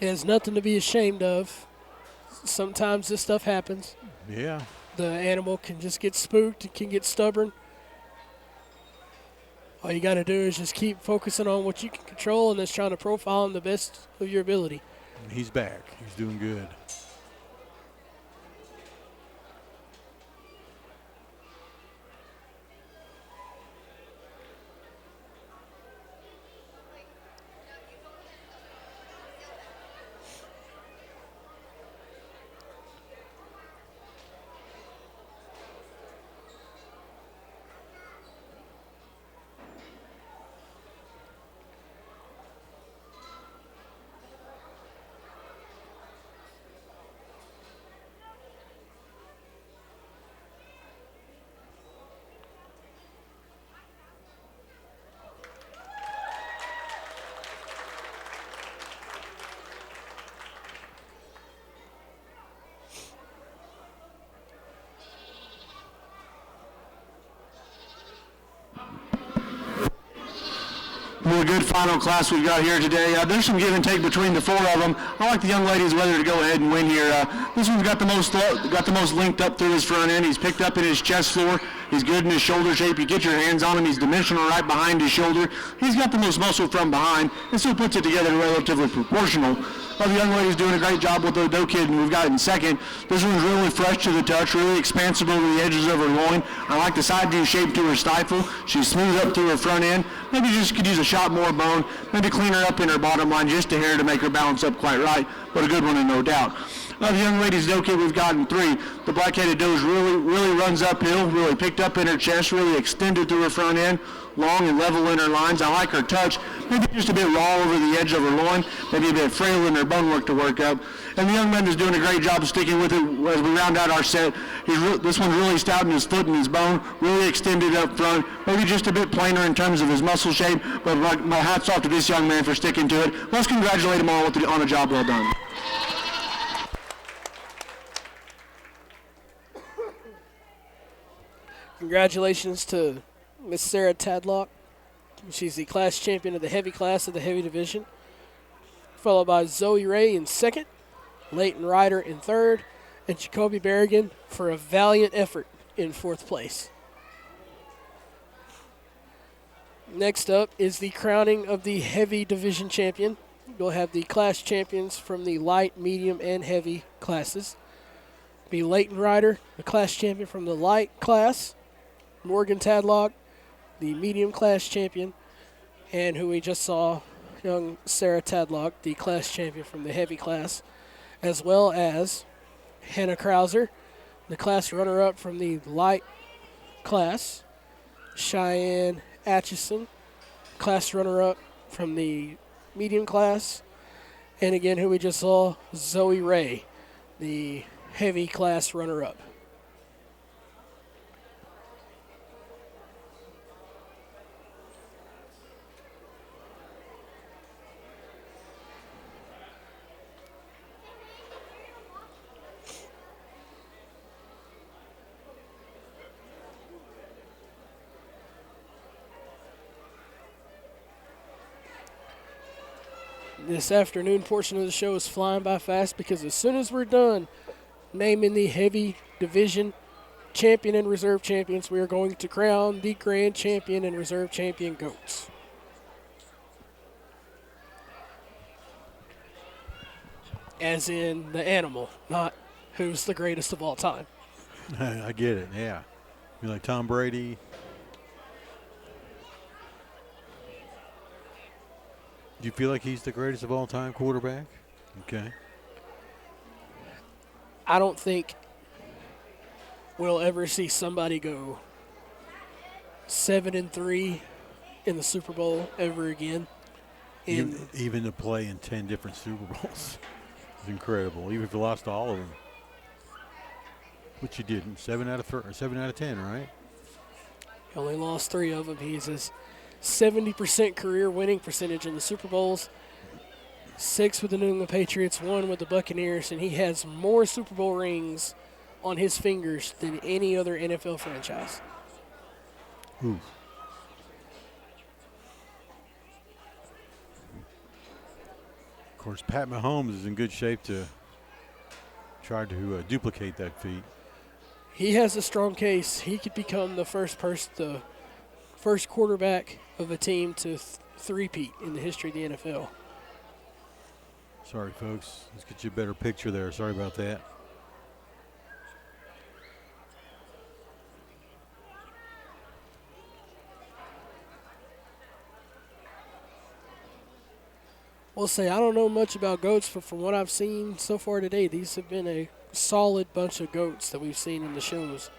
[SPEAKER 1] He has nothing to be ashamed of. Sometimes this stuff happens.
[SPEAKER 2] Yeah.
[SPEAKER 1] The animal can just get spooked. It can get stubborn. All you got to do is just keep focusing on what you can control and just trying to profile him the best of your ability.
[SPEAKER 2] He's back. He's doing good.
[SPEAKER 5] What a good final class we've got here today. There's some give and take between the four of them. I like the young ladies whether to go ahead and win here. This one's got the most linked up through his front end. He's picked up in his chest floor. He's good in his shoulder shape. You get your hands on him. He's dimensional right behind his shoulder. He's got the most muscle from behind and still puts it together relatively proportional. The young lady's doing a great job with the doe kid, and we've got in second. This one's really fresh to the touch, really expansive over the edges of her loin. I like the side view shape to her stifle. She's smooth up through her front end. Maybe just could use a shot more bone. Maybe clean her up in her bottom line just a hair to make her balance up quite right, but a good one and no doubt. The young lady's doe kid we've got in three. The black-headed doe really runs uphill, really picked up in her chest, really extended through her front end, long and level in her lines. I like her touch. Maybe just a bit raw over the edge of her loin, maybe a bit frail in her bone work to work up. And the young man is doing a great job of sticking with it as we round out our set. This one's really stout in his foot and his bone, really extended up front, maybe just a bit plainer in terms of his muscle shape, but my hat's off to this young man for sticking to it. Let's congratulate him all on a job well done.
[SPEAKER 1] Congratulations to Miss Sarah Tadlock. She's the class champion of the heavy class of the heavy division. Followed by Zoe Ray in second, Leighton Ryder in third, and Jacoby Berrigan for a valiant effort in fourth place. Next up is the crowning of the heavy division champion. You'll have the class champions from the light, medium, and heavy classes. be Leighton Ryder, the class champion from the light class, Morgan Tadlock, the medium class champion, and who we just saw, young Sarah Tadlock, the class champion from the heavy class, as well as Hannah Krauser, the class runner-up from the light class, Cheyenne Atchison, class runner-up from the medium class, and again, who we just saw, Zoe Ray, the heavy class runner-up. This afternoon portion of the show is flying by fast because as soon as we're done naming the heavy division champion and reserve champions, we are going to crown the grand champion and reserve champion goats. As in the animal, not who's the greatest of all time.
[SPEAKER 2] I get it, yeah. You like Tom Brady. Do you feel like he's the greatest of all time quarterback? Okay.
[SPEAKER 1] I don't think we'll ever see somebody go 7-3 in the Super Bowl ever again.
[SPEAKER 2] Even to play in 10 different Super Bowls is incredible. Even if you lost all of them, which you didn't. 7 out of 10, right?
[SPEAKER 1] He only lost 3 of them. He's his 70% career winning percentage in the Super Bowls, 6 with the New England Patriots, 1 with the Buccaneers, and he has more Super Bowl rings on his fingers than any other NFL franchise.
[SPEAKER 2] Ooh. Of course, Pat Mahomes is in good shape to try to duplicate that feat.
[SPEAKER 1] He has a strong case. He could become the first quarterback of a team to three-peat in the history of the NFL.
[SPEAKER 2] Sorry, folks. Let's get you a better picture there. Sorry about that.
[SPEAKER 1] We'll say I don't know much about goats, but from what I've seen so far today, these have been a solid bunch of goats that we've seen in the shows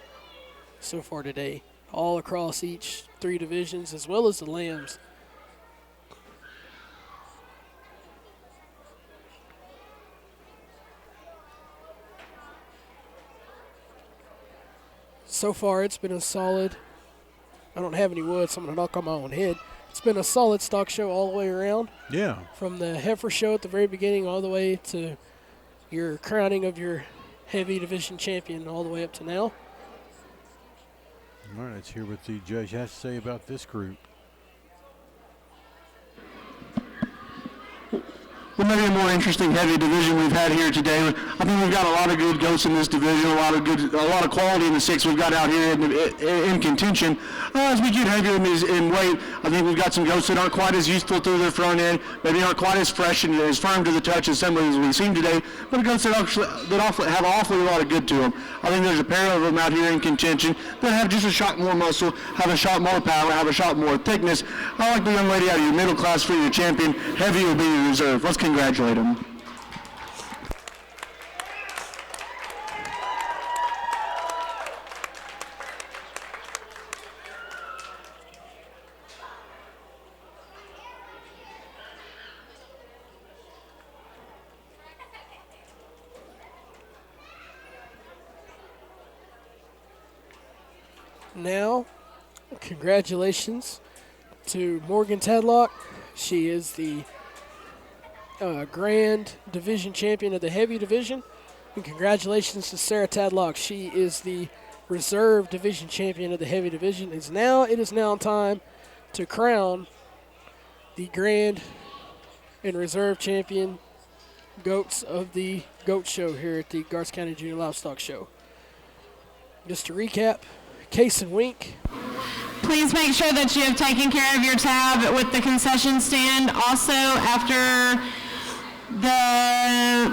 [SPEAKER 1] so far today, all across each 3 divisions as well as the lambs. So far, it's been a solid. I don't have any wood, so I'm going to knock on my own head. It's been a solid stock show all the way around.
[SPEAKER 2] Yeah.
[SPEAKER 1] From the heifer show at the very beginning all the way to your crowning of your heavy division champion all the way up to now.
[SPEAKER 2] All right, let's hear what the judge has to say about this group.
[SPEAKER 5] Well, maybe a more interesting heavy division we've had here today. I think we've got a lot of good goats in this division, a lot of quality in the 6 we've got out here in contention. As we get heavier in weight, I think we've got some goats that aren't quite as useful through their front end, maybe aren't quite as fresh and as firm to the touch as some as we've seen today, but goats that have awfully a lot of good to them. I think there's a pair of them out here in contention that have just a shot more muscle, have a shot more power, have a shot more thickness. I like the young lady out of your middle class for your champion. Heavy will be your reserve. Let's congratulate them.
[SPEAKER 1] Now, congratulations to Morgan Tadlock. She is the Grand Division Champion of the Heavy Division. And congratulations to Sarah Tadlock. She is the Reserve Division Champion of the Heavy Division. It is now time to crown the Grand and Reserve Champion goats of the Goat Show here at the Garza County Junior Livestock Show. Just to recap, Case and Wink.
[SPEAKER 7] Please make sure that you have taken care of your tab with the concession stand. Also, after the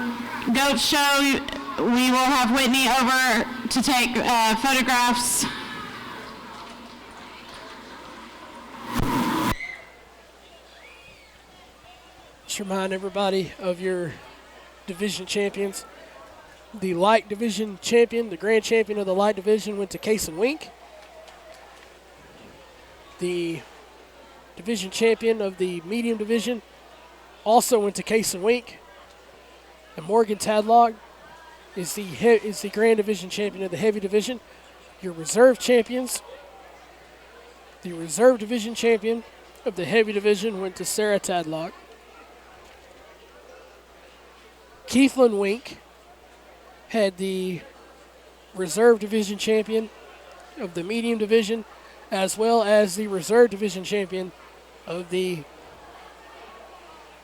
[SPEAKER 7] goat show, we will have Whitney over to take photographs.
[SPEAKER 1] Just remind everybody of your division champions. The light division champion, the grand champion of the light division, went to Case and Wink. The division champion of the medium division also went to Case and Wink. And Morgan Tadlock is the grand division champion of the heavy division. Your reserve champions, the reserve division champion of the heavy division went to Sarah Tadlock. Keithlin Wink had the reserve division champion of the medium division, as well as the reserve division champion of the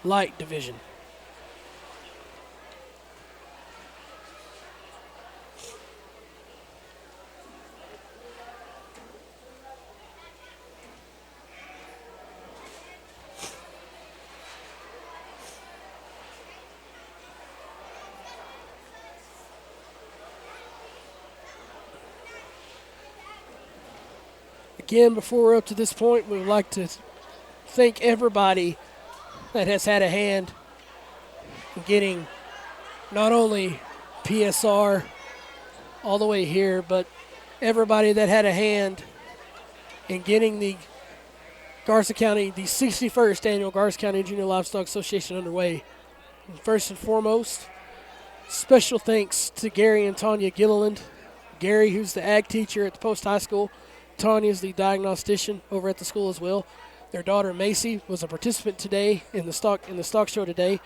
[SPEAKER 1] light division. Again, before we're up to this point, we would like to thank everybody that has had a hand in getting not only PSR all the way here, but everybody that had a hand in getting the Garza County, the 61st annual Garza County Junior Livestock Association underway. And first and foremost, special thanks to Gary and Tanya Gilliland. Gary, who's the ag teacher at the Post High School. Tanya is the diagnostician over at the school as well. Their daughter Macy was a participant today in the stock show today.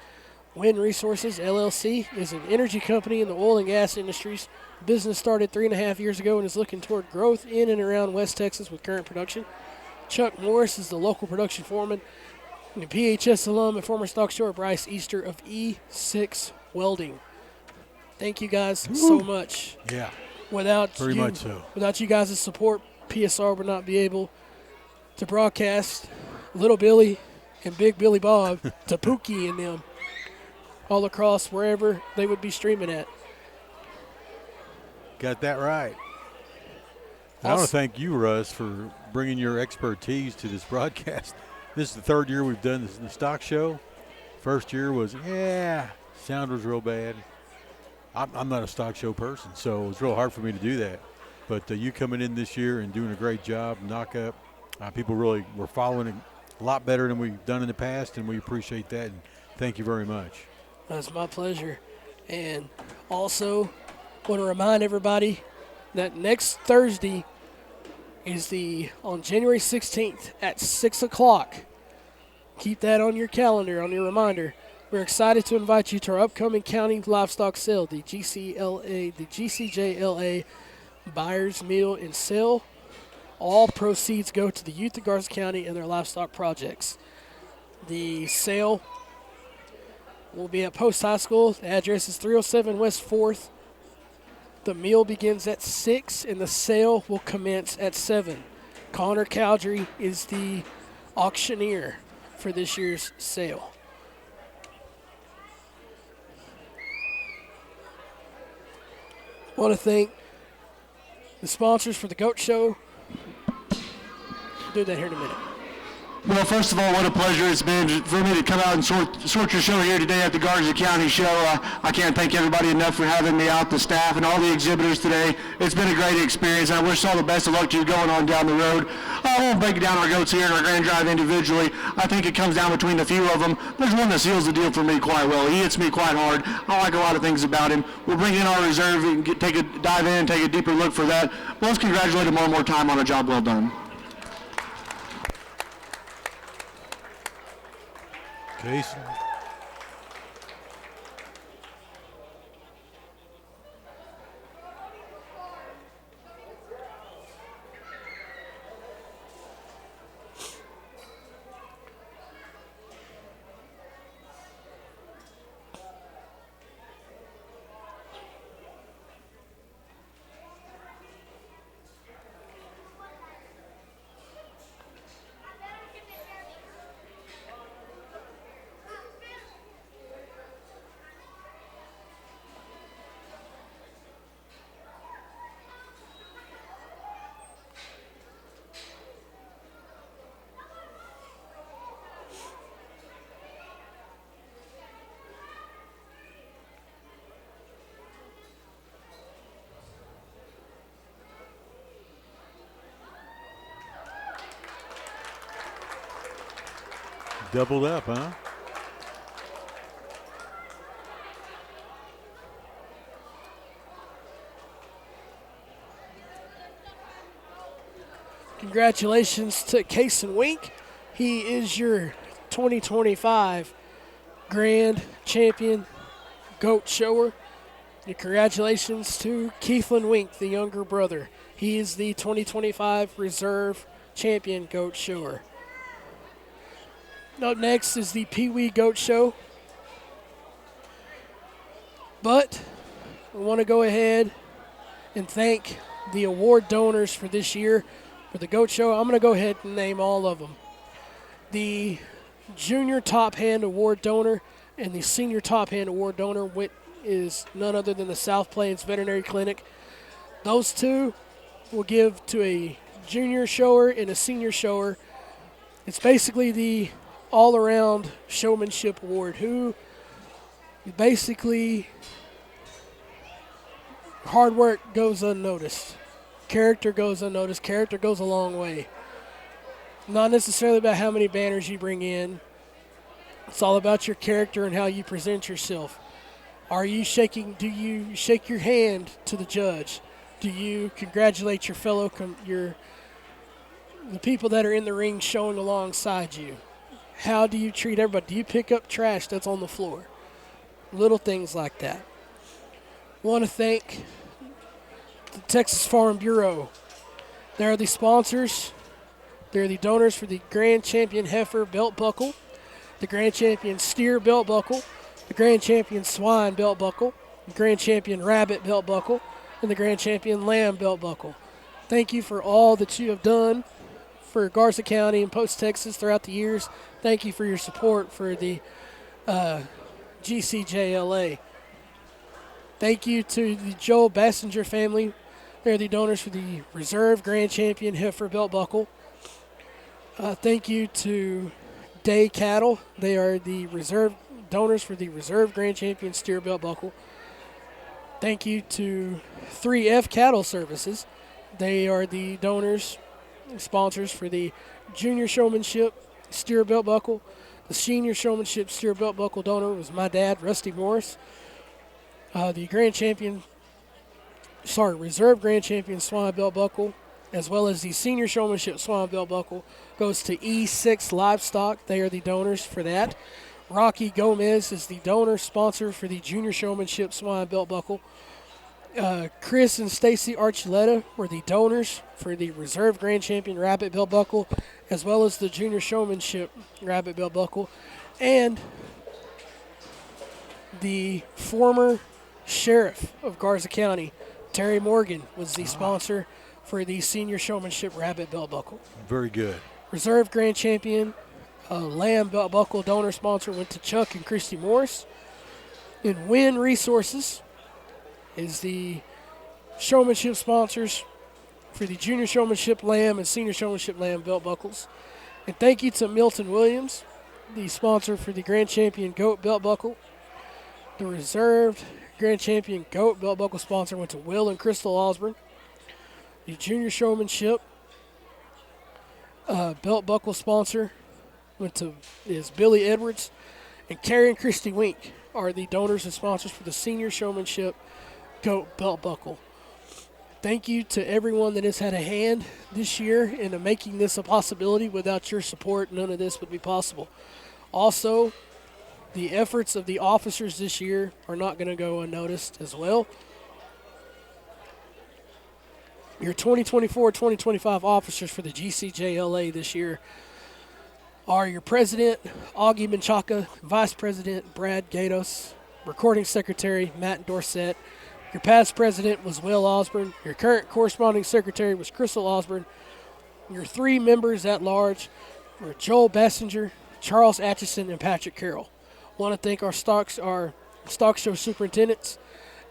[SPEAKER 1] Wind Resources LLC is an energy company in the oil and gas industries. Business started 3.5 years ago and is looking toward growth in and around West Texas with current production. Chuck Morris is the local production foreman. And the PHS alum and former stock shower Bryce Easter of E6 Welding. Thank you guys so much.
[SPEAKER 2] Yeah,
[SPEAKER 1] Without you guys' support, PSR would not be able to broadcast Little Billy and Big Billy Bob to Pookie and them all across wherever they would be streaming at.
[SPEAKER 2] Got that right. I want to thank you, Russ, for bringing your expertise to this broadcast. This is the third year we've done this in the stock show. First year was, sound was real bad. I'm not a stock show person, so it was real hard for me to do that. But you coming in this year and doing a great job, knock up. People really were following it a lot better than we've done in the past, and we appreciate that. And thank you very much.
[SPEAKER 1] That's my pleasure. And also want to remind everybody that next Thursday is on January 16th at 6 o'clock. Keep that on your calendar, on your reminder. We're excited to invite you to our upcoming county livestock sale, the GCJLA Buyers Meal and Sale. All proceeds go to the youth of Garza County and their livestock projects. The sale will be at Post High School. The address is 307 West 4th. The meal begins at 6 and the sale will commence at 7. Connor Cowdery is the auctioneer for this year's sale. I want to thank the sponsors for the Goat Show. We'll do that here in a minute.
[SPEAKER 5] Well, first of all, what a pleasure it's been for me to come out and sort your show here today at the Garza County Show. I can't thank everybody enough for having me out, the staff and all the exhibitors today. It's been a great experience. I wish all the best of luck to you going on down the road. I won't break down our goats here and our Grand Drive individually. I think it comes down between a few of them. There's one that seals the deal for me quite well. He hits me quite hard. I like a lot of things about him. We'll bring in our reserve and dive in, take a deeper look for that. But let's congratulate him one more time on a job well done.
[SPEAKER 2] Jason. Doubled up, huh?
[SPEAKER 1] Congratulations to Case and Wink. He is your 2025 Grand Champion Goat Shower. And congratulations to Keithlin Wink, the younger brother. He is the 2025 Reserve Champion Goat Shower. Up next is the Pee Wee Goat Show. But I want to go ahead and thank the award donors for this year for the Goat Show. I'm going to go ahead and name all of them. The Junior Top Hand Award donor and the Senior Top Hand Award donor is none other than the South Plains Veterinary Clinic. Those two will give to a junior shower and a senior shower. It's basically the all-around showmanship award, who basically hard work goes unnoticed. Character goes unnoticed. Character goes a long way. Not necessarily about how many banners you bring in. It's all about your character and how you present yourself. Do you shake your hand to the judge? Do you congratulate your fellow, the people that are in the ring showing alongside you? How do you treat everybody? Do you pick up trash that's on the floor? Little things like that. Want to thank the Texas Farm Bureau. They're the sponsors. They're the donors for the Grand Champion Heifer Belt Buckle, the Grand Champion Steer Belt Buckle, the Grand Champion Swine Belt Buckle, the Grand Champion Rabbit Belt Buckle, and the Grand Champion Lamb Belt Buckle. Thank you for all that you have done for Garza County and Post Texas throughout the years. Thank you for your support for the GCJLA. Thank you to the Joel Bassinger family. They're the donors for the Reserve Grand Champion Heifer Belt Buckle. Thank you to Day Cattle. They are the reserve donors for the Reserve Grand Champion Steer Belt Buckle. Thank you to 3F Cattle Services. They are the donors, sponsors for the Junior Showmanship Steer Belt Buckle. The Senior Showmanship Steer Belt Buckle donor was my dad, Rusty Morris. The Reserve Grand Champion Swine Belt Buckle, as well as the Senior Showmanship Swine Belt Buckle, goes to E6 Livestock. They are the donors for that. Rocky Gomez is the donor sponsor for the Junior Showmanship Swine Belt Buckle. Chris and Stacy Archuleta were the donors for the Reserve Grand Champion Rabbit Belt Buckle, as well as the Junior Showmanship Rabbit Belt Buckle. And the former sheriff of Garza County, Terry Morgan, was the sponsor for the Senior Showmanship Rabbit Belt Buckle.
[SPEAKER 2] Very good.
[SPEAKER 1] Reserve Grand Champion Lamb Belt Buckle donor sponsor went to Chuck and Christy Morris. And Win Resources is the showmanship sponsors for the Junior Showmanship Lamb and Senior Showmanship Lamb Belt Buckles. And thank you to Milton Williams, the sponsor for the Grand Champion Goat Belt Buckle. The Reserved Grand Champion Goat Belt Buckle sponsor went to Will and Crystal Osborne. The Junior Showmanship Belt Buckle sponsor is Billy Edwards. And Carrie and Christy Wink are the donors and sponsors for the Senior Showmanship Goat Belt Buckle. Thank you to everyone that has had a hand this year in making this a possibility. Without your support, none of this would be possible. Also, the efforts of the officers this year are not going to go unnoticed as well. Your 2024-2025 officers for the GCJLA this year are your President, Augie Menchaca, Vice President, Brad Gatos, Recording Secretary, Matt Dorsett. Your past President was Will Osborne. Your current Corresponding Secretary was Crystal Osborne. Your 3 members at large were Joel Bassinger, Charles Atchison, and Patrick Carroll. Want to thank our stock show superintendents.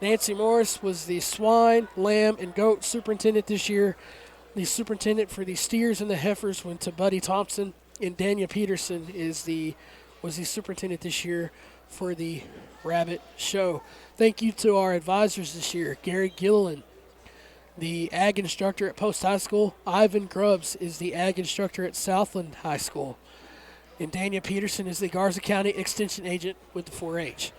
[SPEAKER 1] Nancy Morris was the swine, lamb, and goat superintendent this year. The superintendent for the steers and the heifers went to Buddy Thompson, and Daniel Peterson was the superintendent this year for the rabbit show. Thank you to our advisors this year, Gary Gilliland, the ag instructor at Post High School. Ivan Grubbs is the ag instructor at Southland High School. And Dania Peterson is the Garza County Extension Agent with the 4-H.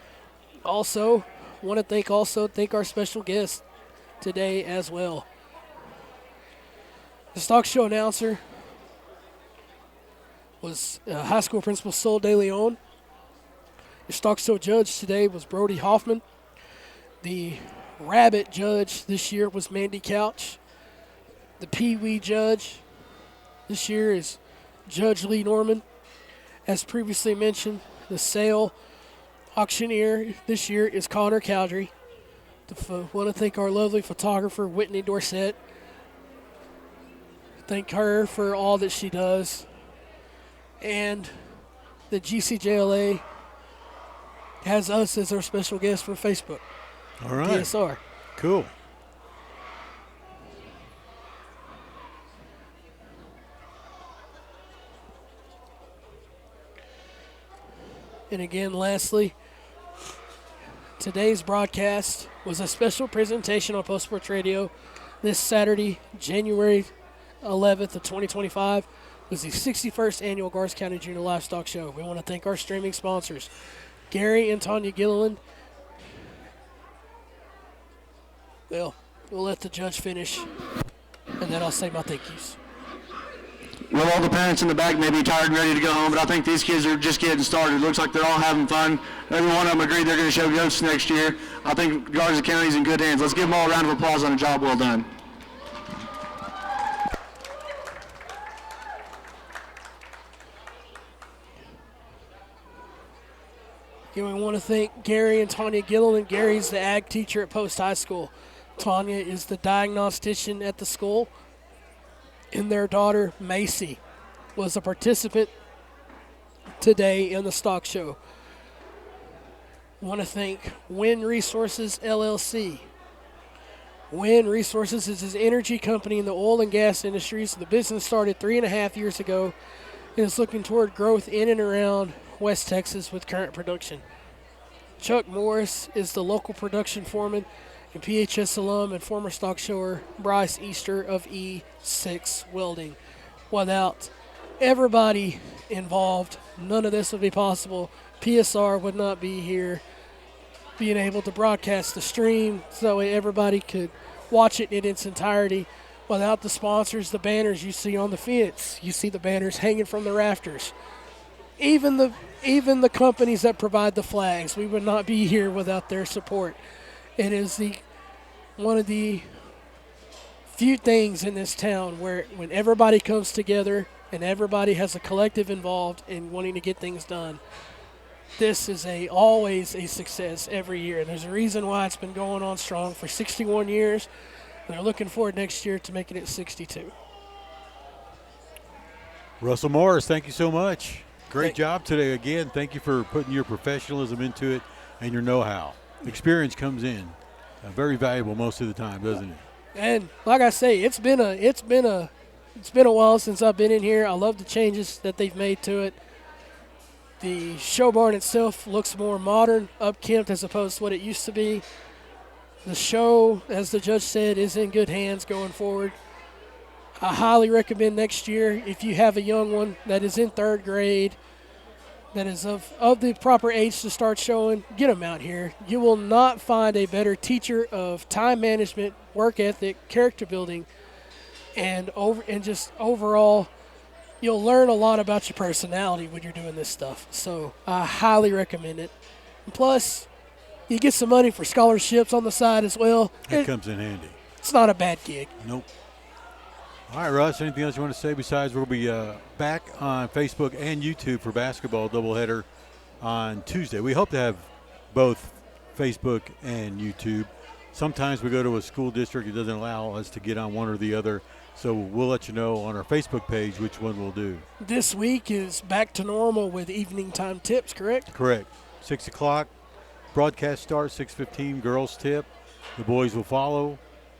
[SPEAKER 1] Also, want to thank our special guest today as well. The Stock Show announcer was high school principal Sol De Leon. The Stock Show judge today was Brody Hoffman. The rabbit judge this year was Mandy Couch. The Pee-wee judge this year is Judge Lee Norman. As previously mentioned, the sale auctioneer this year is Connor Cowdery. Want to thank our lovely photographer, Whitney Dorsett. Thank her for all that she does. And the GCJLA has us as our special guest for Facebook.
[SPEAKER 2] All right.
[SPEAKER 1] PSR.
[SPEAKER 2] Cool.
[SPEAKER 1] And again, lastly, today's broadcast was a special presentation on Post Sports Radio. This Saturday, January 11th of 2025, was the 61st annual Garza County Junior Livestock Show. We want to thank our streaming sponsors, Gary and Tanya Gilliland. Well, we'll let the judge finish, and then I'll say my thank yous.
[SPEAKER 5] Well, all the parents in the back may be tired and ready to go home, but I think these kids are just getting started. It looks like they're all having fun. Every one of them agreed they're going to show goats next year. I think Garza County's in good hands. Let's give them all a round of applause on a job well done.
[SPEAKER 1] Again, we want to thank Gary and Tanya Gilliland. Gary's the ag teacher at Post High School. Tanya is the diagnostician at the school. And their daughter, Macy, was a participant today in the stock show. I want to thank Win Resources, LLC. Win Resources is an energy company in the oil and gas industries. The business started 3.5 years ago and is looking toward growth in and around West Texas with current production. Chuck Morris is the local production foreman, and PHS alum and former stock shower Bryce Easter of E6 Welding. Without everybody involved, none of this would be possible. PSR would not be here, being able to broadcast the stream so everybody could watch it in its entirety. Without the sponsors, the banners you see on the fence, you see the banners hanging from the rafters. Even the companies that provide the flags, we would not be here without their support. It is one of the few things in this town where when everybody comes together and everybody has a collective involved in wanting to get things done, this is always a success every year. And there's a reason why it's been going on strong for 61 years. And they're looking forward next year to making it 62.
[SPEAKER 2] Russell Morris, thank you so much. Great job today again. Thank you for putting your professionalism into it and your know-how. Experience comes in very valuable most of the time, doesn't it?
[SPEAKER 1] And like I say, it's been a while since I've been in here. I love the changes that they've made to it. The show barn itself looks more modern, upkempt as opposed to what it used to be. The show, as the judge said, is in good hands going forward. I highly recommend next year, if you have a young one that is in 3rd grade, that is of the proper age to start showing, get them out here. You will not find a better teacher of time management, work ethic, character building, and just overall, you'll learn a lot about your personality when you're doing this stuff. So I highly recommend it. And plus, you get some money for scholarships on the side as well.
[SPEAKER 2] That comes in handy.
[SPEAKER 1] It's not a bad gig.
[SPEAKER 2] Nope. All right, Russ, anything else you want to say besides we'll be back on Facebook and YouTube for basketball doubleheader on Tuesday. We hope to have both Facebook and YouTube. Sometimes we go to a school district, it doesn't allow us to get on one or the other, so we'll let you know on our Facebook page which one we'll do. This
[SPEAKER 1] week is back to normal with evening time tips, correct?
[SPEAKER 2] Correct. 6 o'clock, broadcast starts, 6:15, girls tip. The boys will follow.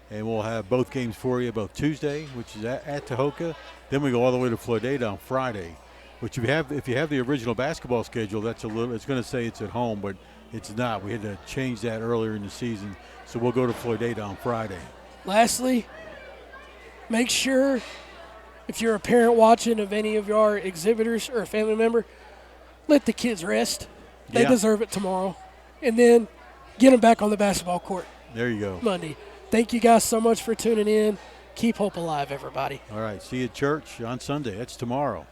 [SPEAKER 2] And we'll have both games for you, both Tuesday, which is at Tahoka. Then we go all the way to Floydada on Friday. Which if you have the original basketball schedule, it's going to say it's at home, but it's not. We had to change that earlier in the season, so we'll go to Floydada on Friday.
[SPEAKER 1] Lastly, make sure If you're a parent watching of any of our exhibitors or a family member, let the kids rest. They
[SPEAKER 2] Yeah.
[SPEAKER 1] deserve it tomorrow. And then get them back on the basketball court
[SPEAKER 2] There you go.
[SPEAKER 1] Monday. Thank you guys so much for tuning in. Keep hope alive, everybody.
[SPEAKER 2] All right. See you at church on Sunday. That's tomorrow.